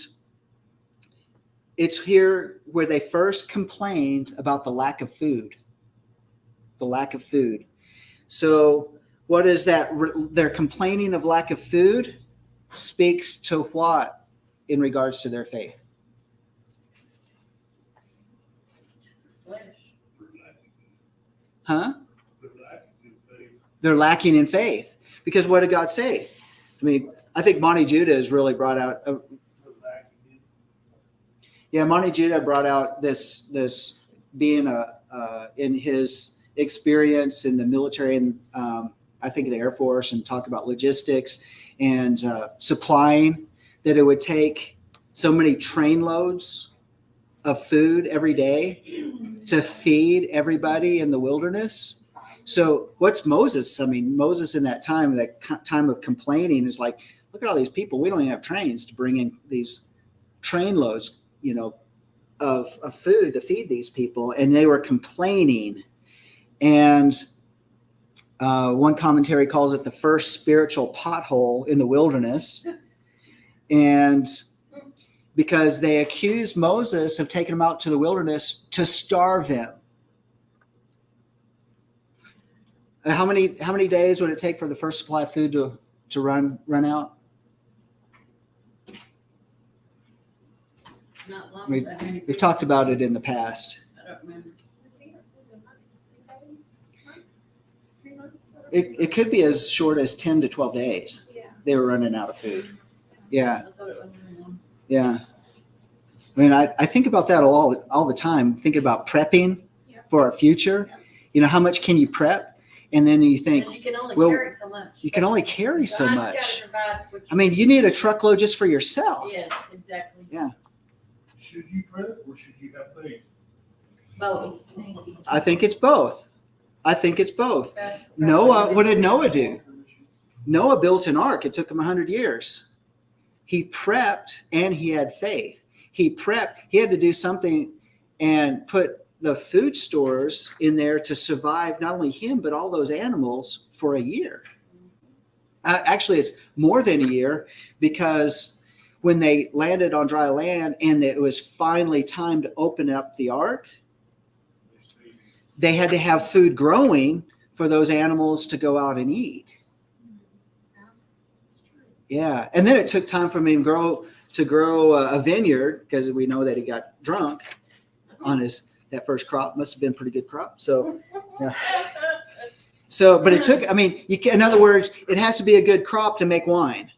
[SPEAKER 1] it's here where they first complained about the lack of food. The lack of food. So what is that? They're complaining of lack of food speaks to what in regards to their faith?
[SPEAKER 4] Flesh.
[SPEAKER 1] Huh?
[SPEAKER 6] They're lacking in faith.
[SPEAKER 1] They're lacking in faith. Because what did God say? I mean, I think Monty Judah has really brought out
[SPEAKER 6] They're lacking in
[SPEAKER 1] Monty Judah brought out this being in his experience in the military and I think the Air Force, and talk about logistics and supplying, that it would take so many train loads of food every day to feed everybody in the wilderness. So what's Moses? I mean, Moses in that time of complaining is like, look at all these people. We don't even have trains to bring in these train loads, of food to feed these people. And they were complaining. And one commentary calls it the first spiritual pothole in the wilderness. And because they accused Moses of taking them out to the wilderness to starve them. How many days would it take for the first supply of food to run out?
[SPEAKER 4] Not long.
[SPEAKER 1] We-
[SPEAKER 4] that many
[SPEAKER 1] We've
[SPEAKER 4] people.
[SPEAKER 1] talked about it in the past.
[SPEAKER 4] I don't remember.
[SPEAKER 1] It could be as short as 10 to 12 days.
[SPEAKER 2] Yeah.
[SPEAKER 1] They were running out of food. Yeah,
[SPEAKER 4] I thought it was really long.
[SPEAKER 1] yeah. I mean, I think about that all the time, thinking about prepping
[SPEAKER 2] Yeah.
[SPEAKER 1] for our future. How much can you prep? And then you think,
[SPEAKER 4] Because you can only
[SPEAKER 1] well,
[SPEAKER 4] carry so much.
[SPEAKER 1] you can only carry so
[SPEAKER 4] God's
[SPEAKER 1] much.
[SPEAKER 4] gotta provide what
[SPEAKER 1] I mean, you need a truckload just for yourself.
[SPEAKER 4] Yes, exactly.
[SPEAKER 6] Should you prep or should you have faith?
[SPEAKER 4] Both.
[SPEAKER 1] I think it's both. I think it's both.
[SPEAKER 4] That's-
[SPEAKER 1] Noah, what did Noah do? Noah built an ark. It took him 100 years. He prepped and he had faith. He prepped. He had to do something and put the food stores in there to survive not only him, but all those animals for a year. Actually, it's more than a year, because when they landed on dry land and it was finally time to open up the ark, they had to have food growing for those animals to go out and eat. Yeah. And then it took time for him to grow a vineyard, because we know that he got drunk on that first crop. Must have been a pretty good crop. So, yeah. So, but it took, in other words, it has to be a good crop to make wine,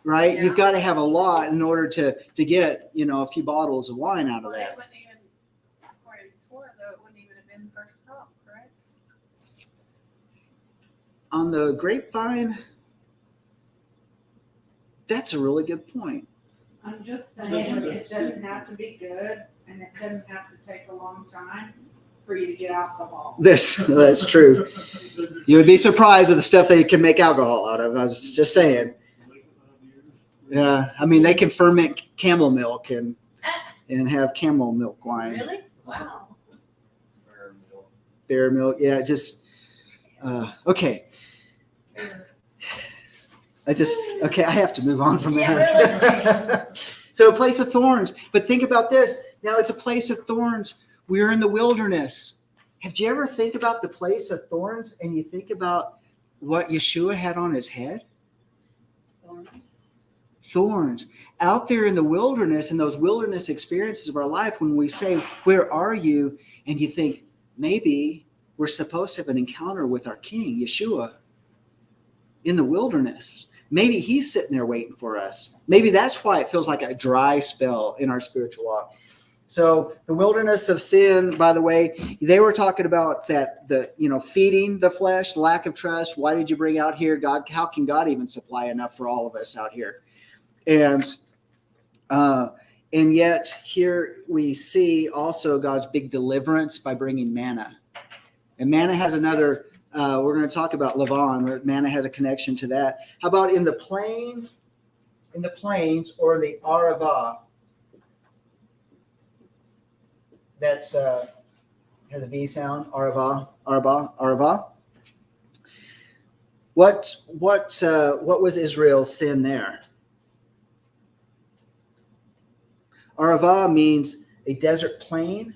[SPEAKER 1] right?
[SPEAKER 4] Yeah.
[SPEAKER 1] You've got to have a lot in order to get, a few bottles of wine out of
[SPEAKER 5] Well, it
[SPEAKER 1] that.
[SPEAKER 5] wouldn't even, according to Torah, though, it wouldn't even have been the first crop, correct?
[SPEAKER 1] On the grapevine, that's a really good point.
[SPEAKER 7] I'm just saying, it doesn't have to be good, and it doesn't have to take a long time for you to get alcohol.
[SPEAKER 1] That's true. You would be surprised at the stuff they can make alcohol out of. I was just saying. Yeah, they can ferment camel milk and have camel milk wine.
[SPEAKER 4] Really? Wow.
[SPEAKER 1] Bear milk. Yeah, just okay. I have to move on from that. So, a place of thorns. But think about this. Now it's a place of thorns. We're in the wilderness. Have you ever think about the place of thorns and you think about what Yeshua had on his head? Thorns. Out there in the wilderness, in those wilderness experiences of our life, when we say, where are you? And you think, maybe we're supposed to have an encounter with our King, Yeshua, in the wilderness. Maybe he's sitting there waiting for us. Maybe that's why it feels like a dry spell in our spiritual walk. So the wilderness of sin, by the way, they were talking about that, feeding the flesh, lack of trust. Why did you bring out here, God? How can God even supply enough for all of us out here? And yet here we see also God's big deliverance by bringing manna. And manna has another, we're going to talk about Lavan, but manna has a connection to that. How about in the plains or the Arava? That's has a V sound. Arava. What was Israel's sin there? Arava means a desert plain.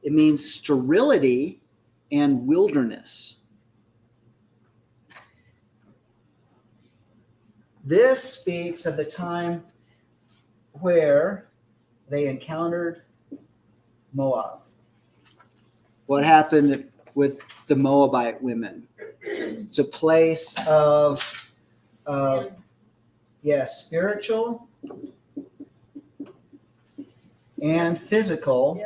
[SPEAKER 1] It means sterility and wilderness. This speaks of the time where they encountered Moab. What happened with the Moabite women? It's a place of spiritual and physical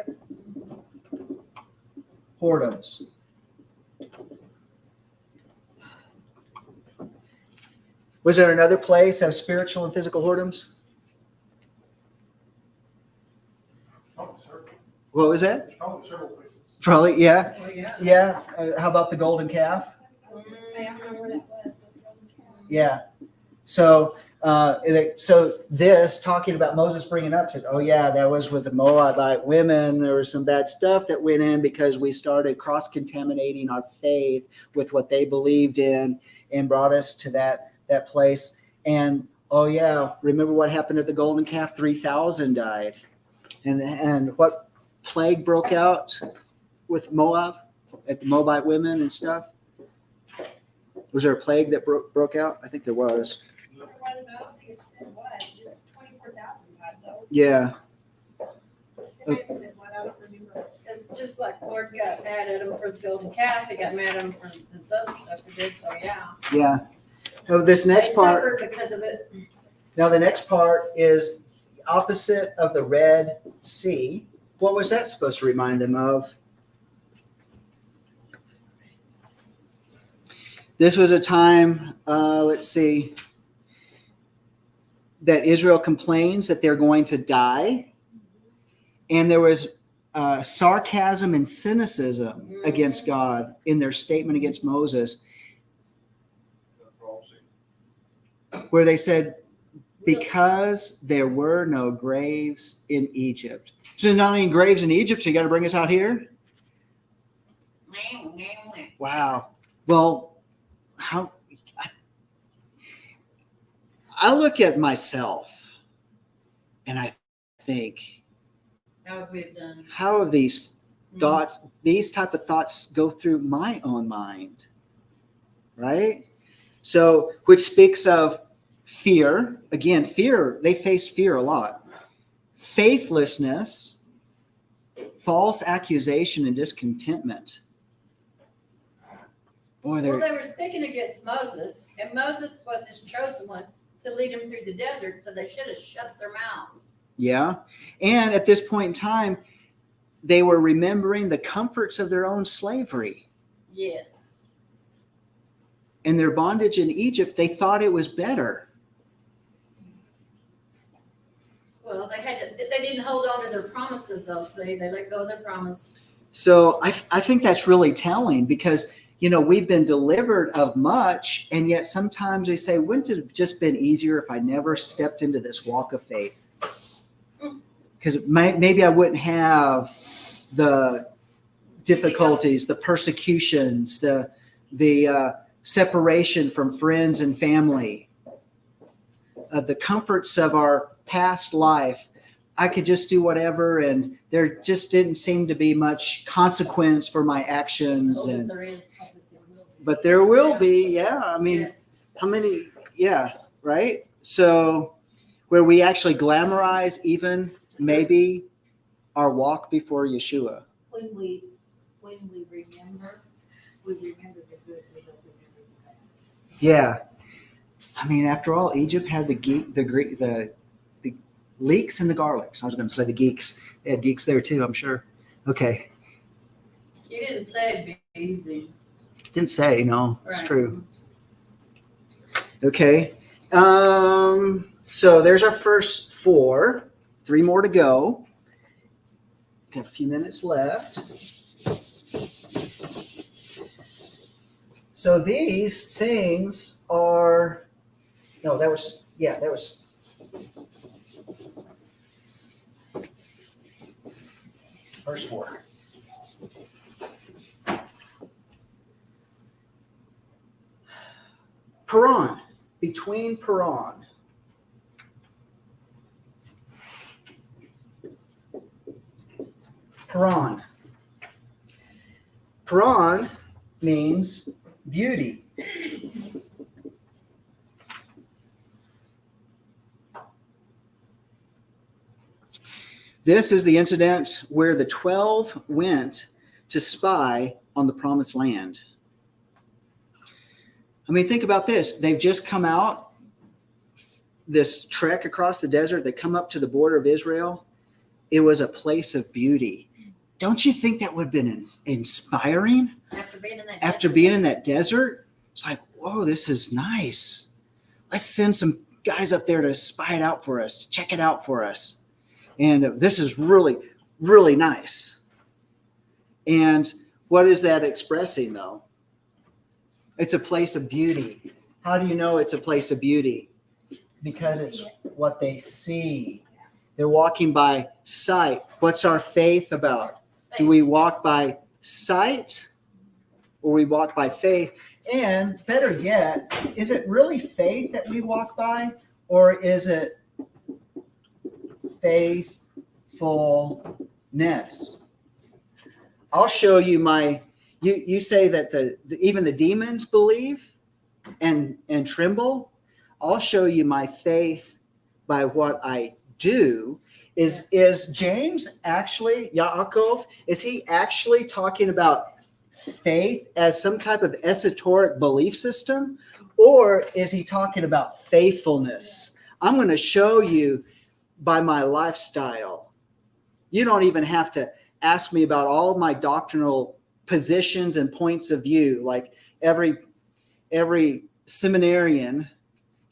[SPEAKER 1] whoredoms. Was there another place of spiritual and physical whoredoms? What was that?
[SPEAKER 6] Probably several places.
[SPEAKER 1] Probably, yeah.
[SPEAKER 4] Oh, yeah.
[SPEAKER 1] Yeah. How about the golden calf?
[SPEAKER 2] I was gonna say, I don't know where that was.
[SPEAKER 1] Yeah. So this talking about Moses bringing up said, oh yeah, that was with the Moabite women. There was some bad stuff that went in because we started cross-contaminating our faith with what they believed in and brought us to that place. And oh yeah, remember what happened at the golden calf? 3,000 died. And what plague broke out with Moab at the Moabite women and stuff? Was there a plague that broke out? I think there was.
[SPEAKER 2] Otherwise, but I don't think it said what, just 24,000 died though.
[SPEAKER 1] Yeah.
[SPEAKER 2] It might have said what, I don't remember.
[SPEAKER 8] It's just like Lord got mad at him for the golden calf, he got mad at him for this other stuff he did, so yeah.
[SPEAKER 1] Yeah. Now this
[SPEAKER 8] They
[SPEAKER 1] next part.
[SPEAKER 8] suffered because of it.
[SPEAKER 1] Now the next part is the opposite of the Red Sea. What was that supposed to remind them of? This was a time, that Israel complains that they're going to die. And there was sarcasm and cynicism against God in their statement against Moses, where they said, because there were no graves in Egypt. So not any graves in Egypt, so you got to bring us out here? Wow. Well, I look at myself and I think,
[SPEAKER 8] How would we have done?
[SPEAKER 1] how have these thoughts, these type of thoughts go through my own mind, right? So, which speaks of fear. Again, fear, they faced fear a lot. Faithlessness, false accusation, and discontentment. Boy,
[SPEAKER 8] Well, they were speaking against Moses, and Moses was his chosen one to lead them through the desert, so they should have shut their mouths.
[SPEAKER 1] yeah. And at this point in time, they were remembering the comforts of their own slavery.
[SPEAKER 8] Yes.
[SPEAKER 1] In their bondage in Egypt, they thought it was better.
[SPEAKER 8] Well, they didn't hold on to their promises, though. See, they let go of their promise.
[SPEAKER 1] So I think that's really telling because, you know, we've been delivered of much, and yet sometimes we say, wouldn't it have just been easier if I never stepped into this walk of faith? Because maybe I wouldn't have the difficulties, the persecutions, the separation from friends and family, the comforts of our past life. I could just do whatever, and there just didn't seem to be much consequence for my actions. And but there will be, yeah. I mean,
[SPEAKER 8] Yes.
[SPEAKER 1] how many? Yeah, right. So where we actually glamorize even maybe our walk before Yeshua.
[SPEAKER 4] When we remember, we remember the good, we don't remember the bad.
[SPEAKER 1] Yeah, I mean, after all, Egypt had the leeks and the garlics. I was going to say the geeks. They had geeks there too, I'm sure. Okay,
[SPEAKER 8] You didn't say it'd be easy.
[SPEAKER 1] didn't say. No, it's
[SPEAKER 8] Right.
[SPEAKER 1] true. Okay, so there's our first 4. 3 more to go. Got a few minutes left. So these things are, no, that was verse 4. Paran, between Paran. Paran. Paran means beauty. This is the incident where the 12 went to spy on the promised land. I mean, think about this. They've just come out this trek across the desert. They come up to the border of Israel. It was a place of beauty. Don't you think that would have been inspiring?
[SPEAKER 8] After being in that
[SPEAKER 1] Desert, it's like, whoa, this is nice. Let's send some guys up there to spy it out for us, to check it out for us. And this is really, really nice. And what is that expressing, though? It's a place of beauty. How do you know it's a place of beauty? Because it's what they see. They're walking by sight. What's our faith about? Do we walk by sight or we walk by faith? And better yet, is it really faith that we walk by, or is it faithfulness? I'll show you you say that even the demons believe and tremble. I'll show you my faith by what I do. Is James actually, Yaakov, is he actually talking about faith as some type of esoteric belief system, or is he talking about faithfulness? I'm going to show you by my lifestyle. You don't even have to ask me about all of my doctrinal positions and points of view. Like every seminarian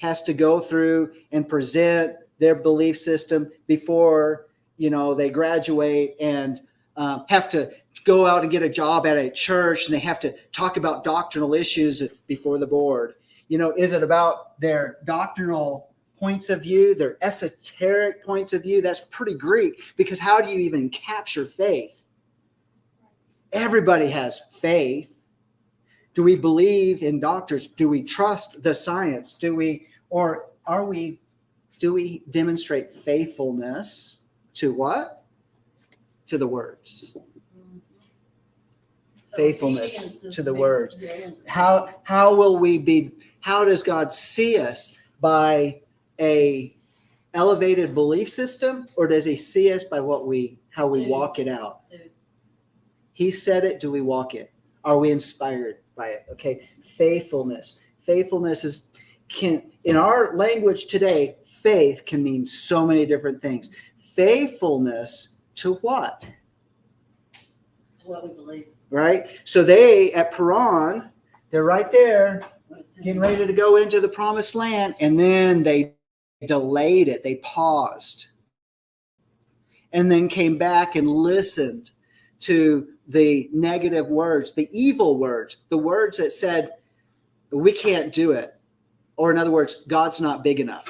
[SPEAKER 1] has to go through and present their belief system before, they graduate, and have to go out and get a job at a church, and they have to talk about doctrinal issues before the board. Is it about their doctrinal points of view, their esoteric points of view? That's pretty Greek, because how do you even capture faith? Everybody has faith. Do we believe in doctors? Do we trust the science? Do we demonstrate faithfulness to what? To the words.
[SPEAKER 8] So
[SPEAKER 1] Faithfulness
[SPEAKER 8] obedience is
[SPEAKER 1] to the
[SPEAKER 8] big.
[SPEAKER 1] words.
[SPEAKER 8] Yeah.
[SPEAKER 1] How will we be? How does God see us? By a elevated belief system, or does he see us by how we
[SPEAKER 8] Dude.
[SPEAKER 1] walk it out?
[SPEAKER 8] Dude.
[SPEAKER 1] He said it. Do we walk it? Are we inspired by it? Okay. Faithfulness. Faithfulness in our language today, faith can mean so many different things. Faithfulness to what?
[SPEAKER 8] What we believe.
[SPEAKER 1] Right? So they at Paran, they're right there
[SPEAKER 8] What it says.
[SPEAKER 1] getting ready to go into the promised land, and then they delayed it. They paused and then came back and listened to the negative words, the evil words, the words that said, we can't do it. Or in other words, God's not big enough.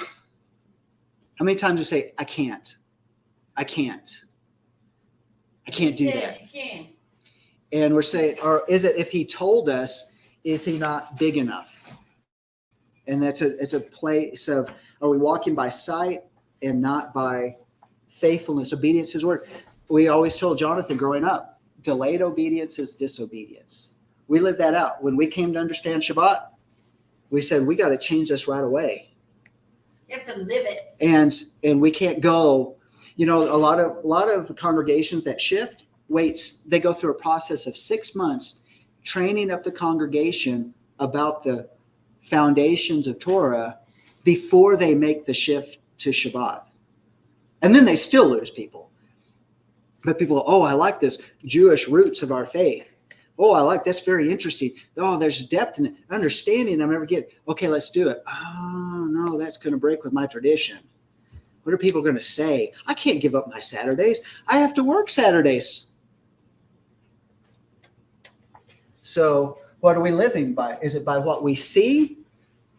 [SPEAKER 1] How many times you say, I can't do that?
[SPEAKER 8] You can.
[SPEAKER 1] And we're saying, or is it, if he told us, is he not big enough? And it's a place of, are we walking by sight and not by faithfulness, obedience to his word? We always told Jonathan growing up, delayed obedience is disobedience. We lived that out. When we came to understand Shabbat, we said, we got to change this right away.
[SPEAKER 8] You have to live it.
[SPEAKER 1] And we can't go, a lot of congregations that shift, they go through a process of 6 months training up the congregation about the foundations of Torah before they make the shift to Shabbat. And then they still lose people. But people, I like this Jewish roots of our faith. That's very interesting. There's depth and understanding I'm never getting. Okay, let's do it. Oh, no, that's going to break with my tradition. What are people going to say? I can't give up my Saturdays. I have to work Saturdays. So what are we living by? Is it by what we see?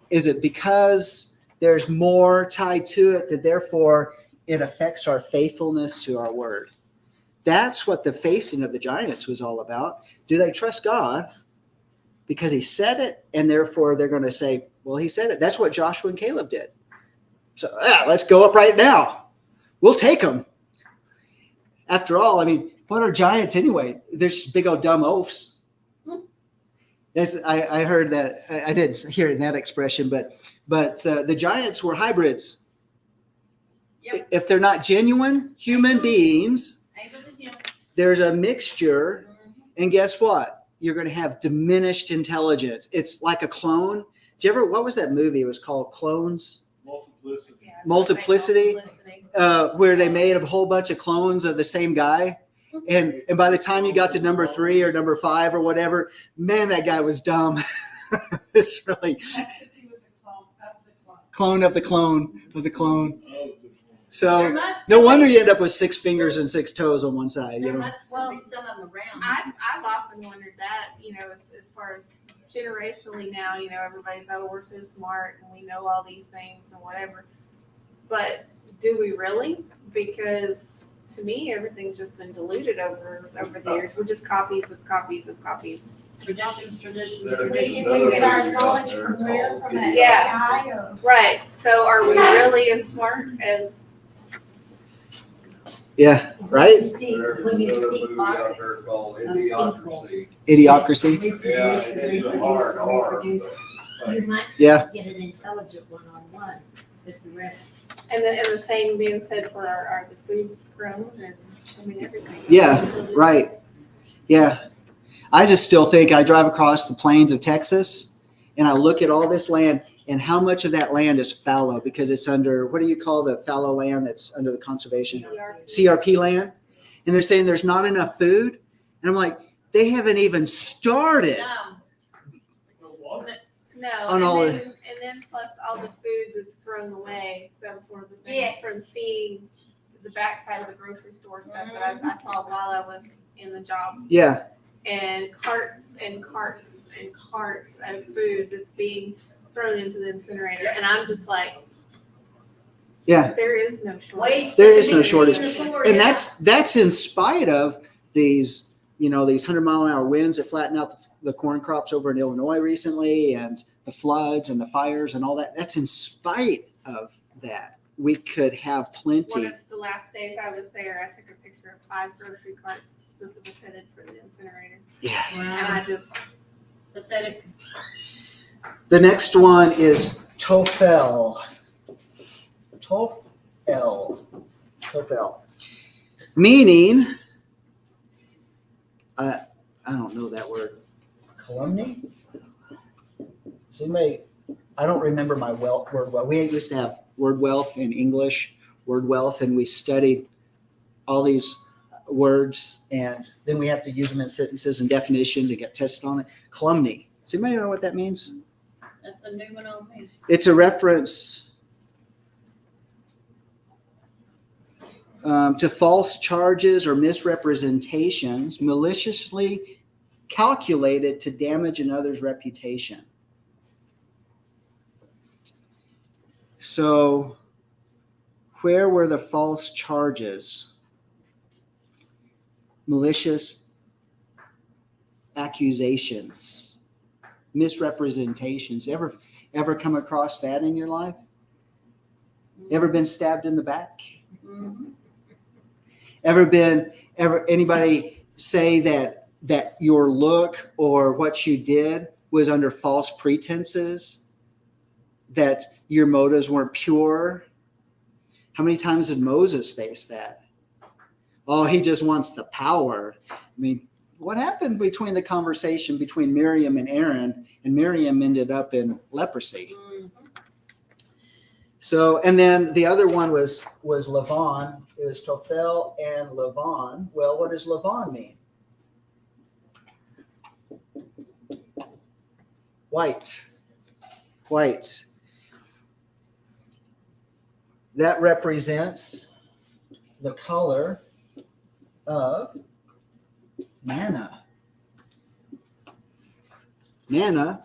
[SPEAKER 1] Is it because there's more tied to it that therefore it affects our faithfulness to our word? That's what the facing of the giants was all about. Do they trust God because he said it, and therefore they're going to say, well, he said it. That's what Joshua and Caleb did. So let's go up right now. We'll take them. After all, what are giants anyway? They're just big old dumb oafs. I heard that. I didn't hear that expression, but the giants were hybrids.
[SPEAKER 8] Yep.
[SPEAKER 1] If they're not genuine human beings,
[SPEAKER 8] Angels and humans.
[SPEAKER 1] there's a mixture. And guess what? You're going to have diminished intelligence. It's like a clone. What was that movie? It was called Clones.
[SPEAKER 6] Multiplicity.
[SPEAKER 1] Multiplicity. Where they made a whole bunch of clones of the same guy. And by the time you got to number 3 or number 5 or whatever, man, that guy was dumb. It's really
[SPEAKER 7] Texas, he was a clone
[SPEAKER 1] clone of
[SPEAKER 7] of the clone.
[SPEAKER 1] the clone of the clone.
[SPEAKER 8] There
[SPEAKER 1] So
[SPEAKER 8] must
[SPEAKER 1] no
[SPEAKER 8] be-
[SPEAKER 1] wonder you end up with 6 fingers and 6 toes on one side.
[SPEAKER 8] There must still be some of them around.
[SPEAKER 5] I've often wondered that, as far as generationally now, everybody's, we're so smart and we know all these things and whatever. But do we really? Because to me, everything's just been diluted over the years. We're just copies of copies of copies.
[SPEAKER 8] Traditions.
[SPEAKER 2] We get our knowledge from where? From the
[SPEAKER 5] Yeah.
[SPEAKER 2] AI or?
[SPEAKER 5] Right. So are we really as smart as?
[SPEAKER 1] Yeah, right?
[SPEAKER 4] When you see pockets
[SPEAKER 3] called
[SPEAKER 4] of people.
[SPEAKER 3] Idiocracy.
[SPEAKER 1] Idiocracy.
[SPEAKER 3] Yeah, it's a hard.
[SPEAKER 4] you might
[SPEAKER 1] Yeah.
[SPEAKER 4] get an intelligent one-on-one, but the rest.
[SPEAKER 5] And the same being said for our the foods grown and everything.
[SPEAKER 1] Yeah, right. Yeah. I just still think I drive across the plains of Texas and I look at all this land and how much of that land is fallow because it's under, what do you call the fallow land that's under the conservation? CRP land. And they're saying there's not enough food. And I'm like, they haven't even started.
[SPEAKER 5] No,
[SPEAKER 1] On all
[SPEAKER 5] and then plus all the food that's thrown away. That was one of the things
[SPEAKER 8] Yes.
[SPEAKER 5] from seeing the backside of the grocery store stuff that I saw while I was in the job.
[SPEAKER 1] Yeah.
[SPEAKER 5] And carts and carts and carts of food that's being thrown into the incinerator. And I'm just like,
[SPEAKER 1] Yeah.
[SPEAKER 5] there is no shortage.
[SPEAKER 8] Waste.
[SPEAKER 1] There is no
[SPEAKER 8] that
[SPEAKER 1] shortage.
[SPEAKER 8] can be seen before,
[SPEAKER 1] And
[SPEAKER 8] yeah.
[SPEAKER 1] that's in spite of these, these 100-mile-an-hour winds that flatten out the corn crops over in Illinois recently, and the floods and the fires and all that. That's in spite of that. We could have
[SPEAKER 5] One
[SPEAKER 1] plenty.
[SPEAKER 5] of the last days I was there, I took a picture of 5 grocery carts that was headed for the incinerator.
[SPEAKER 1] Yeah.
[SPEAKER 5] And I
[SPEAKER 8] Wow.
[SPEAKER 5] just,
[SPEAKER 8] Pathetic.
[SPEAKER 1] The next one is Tofel. Tofel. Meaning, I don't know that word. Calumny? Somebody, I don't remember my word wealth. We used to have word wealth in English, word wealth, and we studied all these words, and then we have to use them in sentences and definitions and get tested on it. Calumny. Does anybody know what that means?
[SPEAKER 8] That's a new one on me.
[SPEAKER 1] It's a reference to false charges or misrepresentations maliciously calculated to damage another's reputation. So, where were the false charges? Malicious accusations, misrepresentations. Ever come across that in your life? Ever been stabbed in the back?
[SPEAKER 8] Mhm.
[SPEAKER 1] Ever anybody say that your look or what you did was under false pretenses, that your motives weren't pure? How many times did Moses face that? Oh, he just wants the power. I mean, what happened between the conversation between Miriam and Aaron? And Miriam ended up in leprosy.
[SPEAKER 8] Mhm.
[SPEAKER 1] So, and then the other one was Lavan. It was Tophel and Lavan. Well, what does Lavan mean? White. That represents the color of manna. Manna,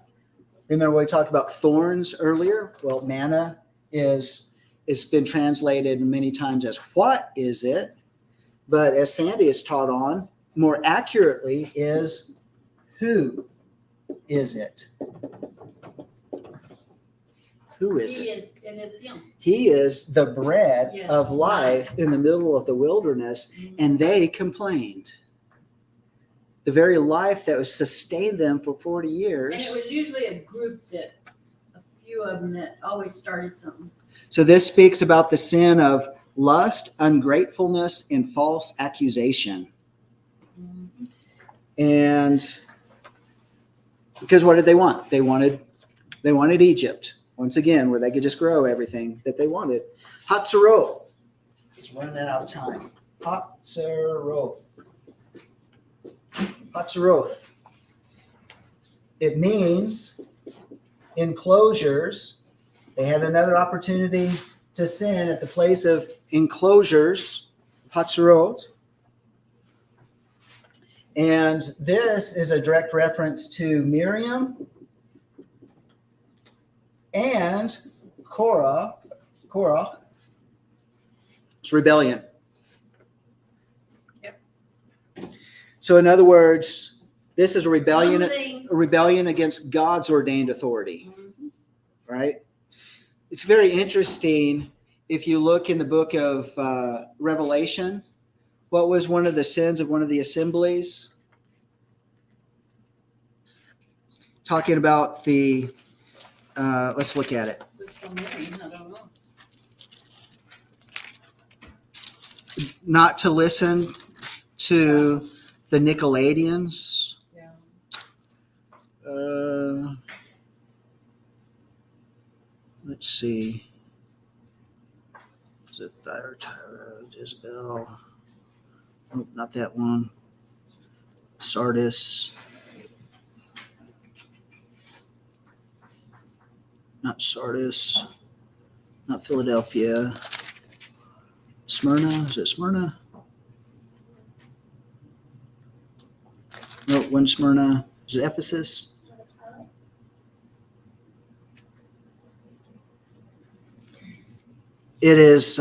[SPEAKER 1] remember we talked about thorns earlier? Well, manna it's been translated many times as what is it? But as Sandi is taught on, more accurately is who is it? Who is it?
[SPEAKER 8] It is him.
[SPEAKER 1] He is the bread
[SPEAKER 8] Yes.
[SPEAKER 1] of life in the middle of the wilderness, and they complained. The very life that was sustained them for 40 years.
[SPEAKER 8] And it was usually a group a few of them that always started something.
[SPEAKER 1] So this speaks about the sin of lust, ungratefulness, and false accusation.
[SPEAKER 8] Mhm.
[SPEAKER 1] And because what did they want? They wanted Egypt. Once again, where they could just grow everything that they wanted. Hatzerot. Just running that out of time. Hatzerot. It means enclosures. They had another opportunity to sin at the place of enclosures, Hatzerot. And this is a direct reference to Miriam and Korah. It's rebellion.
[SPEAKER 8] Yep.
[SPEAKER 1] So in other words, this is a rebellion
[SPEAKER 8] Something.
[SPEAKER 1] against God's ordained authority,
[SPEAKER 8] Mhm.
[SPEAKER 1] right? It's very interesting if you look in the book of Revelation. What was one of the sins of one of the assemblies? Talking about the, let's look at it.
[SPEAKER 8] With Samaria, I don't know.
[SPEAKER 1] Not to listen to the Nicolaitans.
[SPEAKER 8] Yeah.
[SPEAKER 1] Let's see. Is it Thyatira, Jezebel? Nope, not that one. Sardis. Not Sardis. Not Philadelphia. Smyrna. Is it Smyrna? No, one Smyrna. Is it Ephesus? It is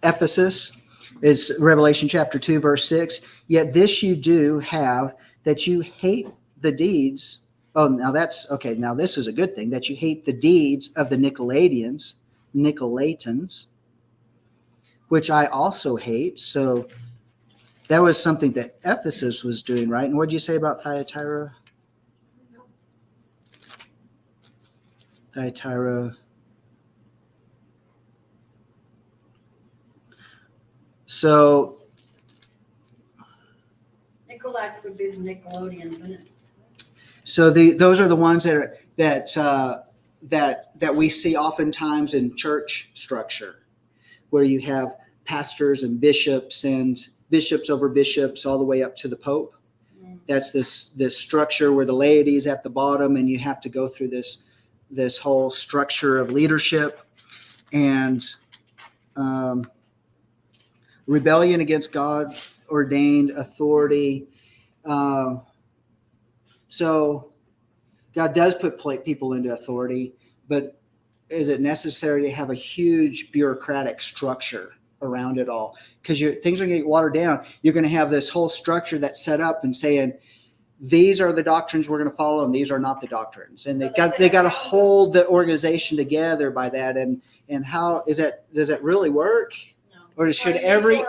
[SPEAKER 1] Ephesus. It's Revelation chapter 2, verse 6. Yet this you do have, that you hate the deeds. Oh, now that's okay. Now this is a good thing, that you hate the deeds of the Nicolaitans, which I also hate. So that was something that Ephesus was doing, right? And what did you say about Thyatira? So
[SPEAKER 8] Nicolaites would be the Nickelodeon, wouldn't it?
[SPEAKER 1] So those are the ones that we see oftentimes in church structure, where you have pastors and bishops over bishops all the way up to the Pope. That's this structure where the laity is at the bottom, and you have to go through this whole structure of leadership and rebellion against God ordained authority. So God does put people into authority, but is it necessary to have a huge bureaucratic structure around it all? Because things are going to get watered down. You're going to have this whole structure that's set up and saying, these are the doctrines we're going to follow, and these are not the doctrines. And they got to hold the organization together by that. And how does that really work?
[SPEAKER 8] No.
[SPEAKER 1] Or should every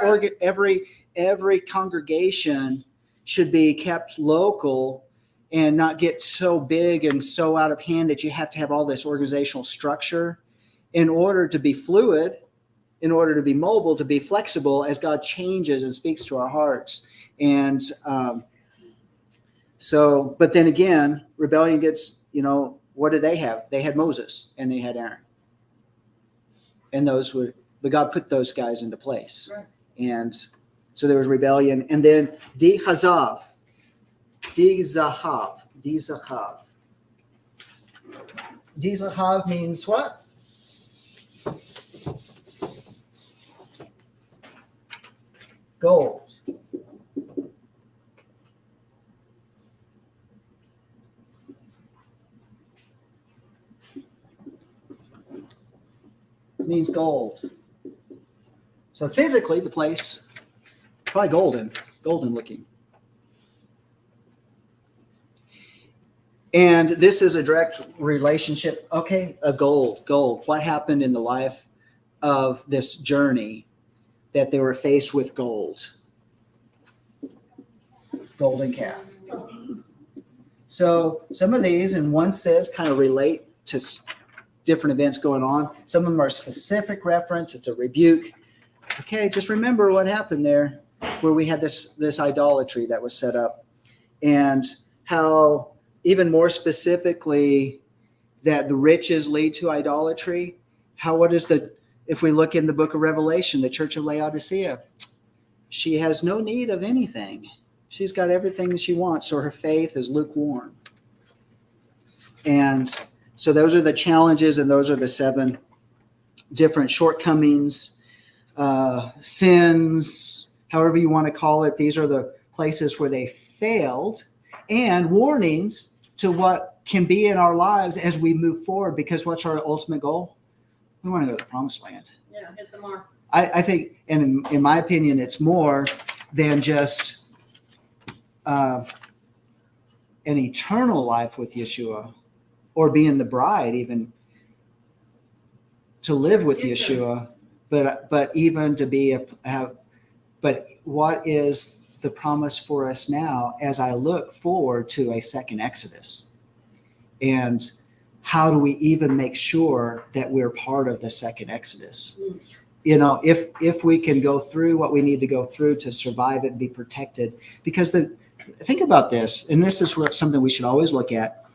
[SPEAKER 1] congregation should be kept local and not get so big and so out of hand that you have to have all this organizational structure in order to be fluid, in order to be mobile, to be flexible as God changes and speaks to our hearts. And but then again, rebellion gets, what did they have? They had Moses and they had Aaron. And but God put those guys into place.
[SPEAKER 8] Right.
[SPEAKER 1] And so there was rebellion. And then Dizahav. Dizahav means what? Gold. It means gold. So physically, the place, probably golden looking. And this is a direct relationship. Okay, gold. What happened in the life of this journey that they were faced with gold? Golden calf. So some of these, in one sense, kind of relate to different events going on. Some of them are specific reference. It's a rebuke. Okay, just remember what happened there, where we had this idolatry that was set up, and how even more specifically that the riches lead to idolatry. If we look in the book of Revelation, the church of Laodicea, she has no need of anything. She's got everything she wants, so her faith is lukewarm. And so those are the challenges, and those are the 7 different shortcomings, sins, however you want to call it. These are the places where they failed, and warnings to what can be in our lives as we move forward, because what's our ultimate goal? We want to go to the promised land.
[SPEAKER 8] Yeah, hit the mark.
[SPEAKER 1] I think, and in my opinion, it's more than just an eternal life with Yeshua, or being the bride, even to live with Yeshua, but even to but what is the promise for us now as I look forward to a second Exodus? And how do we even make sure that we're part of the second Exodus? If we can go through what we need to go through to survive it and be protected. Because think about this, and this is something we should always look at.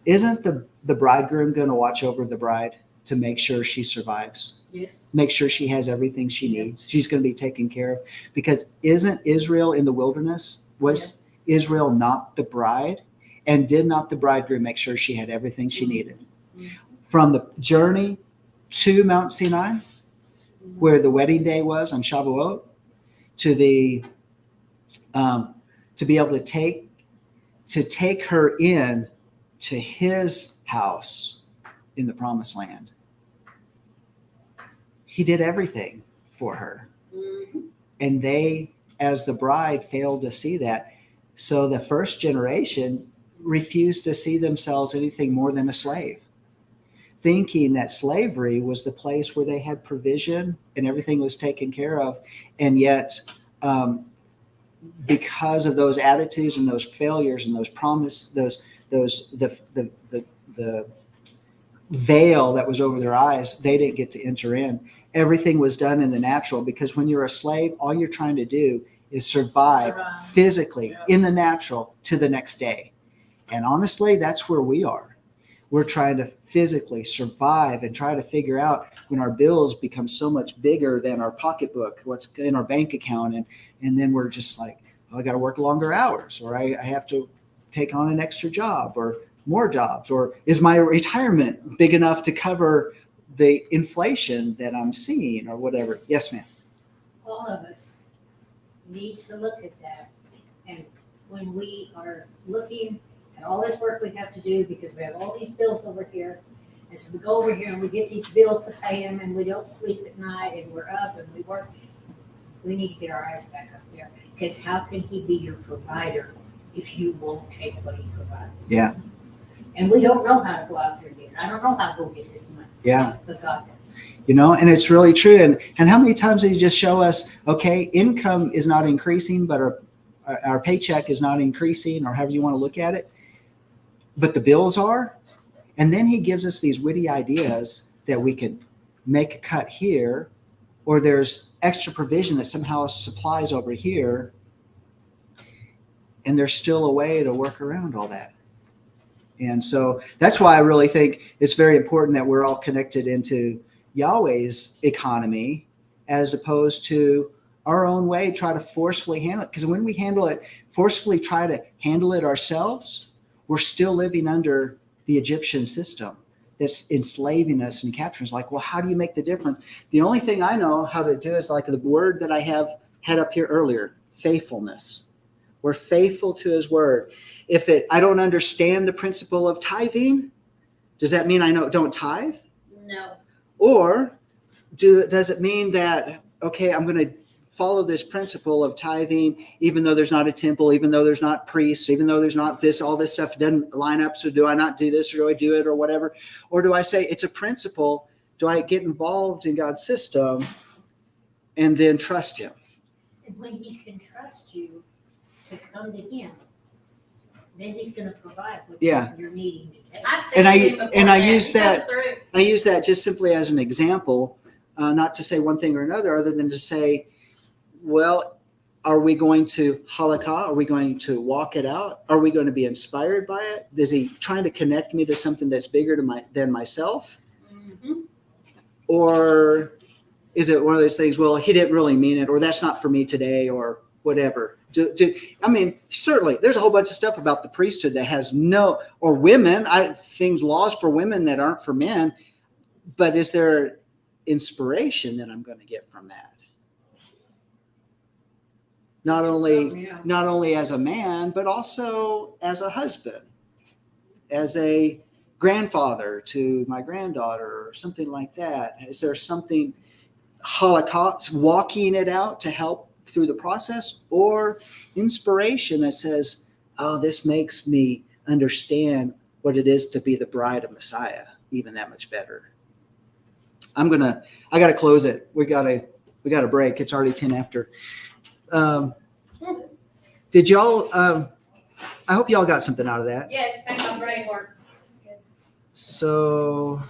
[SPEAKER 1] Isn't the bridegroom going to watch over the bride to make sure she survives?
[SPEAKER 8] Yes.
[SPEAKER 1] Make sure she has everything she needs. She's going to be taken care of. Because isn't Israel in the wilderness? Was Israel not the bride? And did not the bridegroom make sure she had everything she needed? From the journey to Mount Sinai, where the wedding day was on Shavuot, to the to be able to take her in to his house in the promised land. He did everything for her.
[SPEAKER 8] Mhm.
[SPEAKER 1] And they, as the bride, failed to see that. So the first generation refused to see themselves anything more than a slave, thinking that slavery was the place where they had provision and everything was taken care of. And yet, because of those attitudes and those failures and the veil that was over their eyes, they didn't get to enter in. Everything was done in the natural, because when you're a slave, all you're trying to do is survive. Physically in the natural to the next day. And honestly, that's where we are. We're trying to physically survive and try to figure out, when our bills become so much bigger than our pocketbook, what's in our bank account. And then we're just like, oh, I got to work longer hours, or I have to take on an extra job or more jobs, or is my retirement big enough to cover the inflation that I'm seeing, or whatever. Yes, ma'am.
[SPEAKER 4] All of us need to look at that. And when we are looking at all this work we have to do, because we have all these bills over here, and so we go over here and we get these bills to pay them, and we don't sleep at night, and we're up and we work. We need to get our eyes back up there, because how can he be your provider if you won't take what he provides?
[SPEAKER 1] Yeah.
[SPEAKER 4] And we don't know how to go out there and get it. I don't know how to go get this money.
[SPEAKER 1] Yeah.
[SPEAKER 4] But God does.
[SPEAKER 1] And it's really true. And how many times did he just show us, okay, income is not increasing, but our paycheck is not increasing, or however you want to look at it, but the bills are. And then he gives us these witty ideas that we can make a cut here, or there's extra provision that somehow supplies over here, and there's still a way to work around all that. And so that's why I really think it's very important that we're all connected into Yahweh's economy, as opposed to our own way, try to forcefully handle it. Because when we forcefully try to handle it ourselves, we're still living under the Egyptian system that's enslaving us and capturing us. Like, well, how do you make the difference? The only thing I know how to do is like the word that I had up here earlier, faithfulness. We're faithful to his word. If I don't understand the principle of tithing, does that mean I don't tithe?
[SPEAKER 8] No.
[SPEAKER 1] Or does it mean that, okay, I'm going to follow this principle of tithing, even though there's not a temple, even though there's not priests, even though there's not this, all this stuff doesn't line up. So do I not do this, or do I do it, or whatever? Or do I say it's a principle? Do I get involved in God's system and then trust him?
[SPEAKER 4] And when he can trust you to come to him, then he's going to provide what you're needing to take.
[SPEAKER 8] I've
[SPEAKER 1] And
[SPEAKER 8] tasted him before,
[SPEAKER 1] I
[SPEAKER 8] man.
[SPEAKER 1] use
[SPEAKER 8] He comes
[SPEAKER 1] that.
[SPEAKER 8] through.
[SPEAKER 1] I use that just simply as an example, not to say one thing or another, other than to say, well, are we going to halakha? Are we going to walk it out? Are we going to be inspired by it? Is he trying to connect me to something that's bigger than myself?
[SPEAKER 8] Mhm.
[SPEAKER 1] Or is it one of those things, well, he didn't really mean it, or that's not for me today, or whatever? I mean, certainly there's a whole bunch of stuff about the priesthood that has or women, laws for women that aren't for men, but is there inspiration that I'm going to get from that? Not only as a man, but also as a husband, as a grandfather to my granddaughter, or something like that. Is there something halakha, walking it out to help through the process, or inspiration that says, oh, this makes me understand what it is to be the bride of Messiah even that much better? I got to close it. We got a break. It's already 10 after. Did y'all, I hope y'all got something out of that.
[SPEAKER 8] Yes, thank my brain work.
[SPEAKER 1] So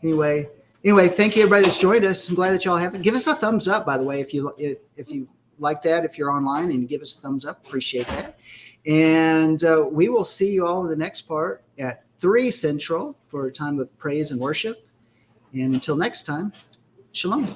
[SPEAKER 1] anyway, thank you everybody that's joined us. I'm glad that y'all have it. Give us a thumbs up, by the way, if you like that, if you're online, and give us a thumbs up, appreciate that. And we will see you all in the next part at 3 Central for a time of praise and worship. And until next time, Shalom.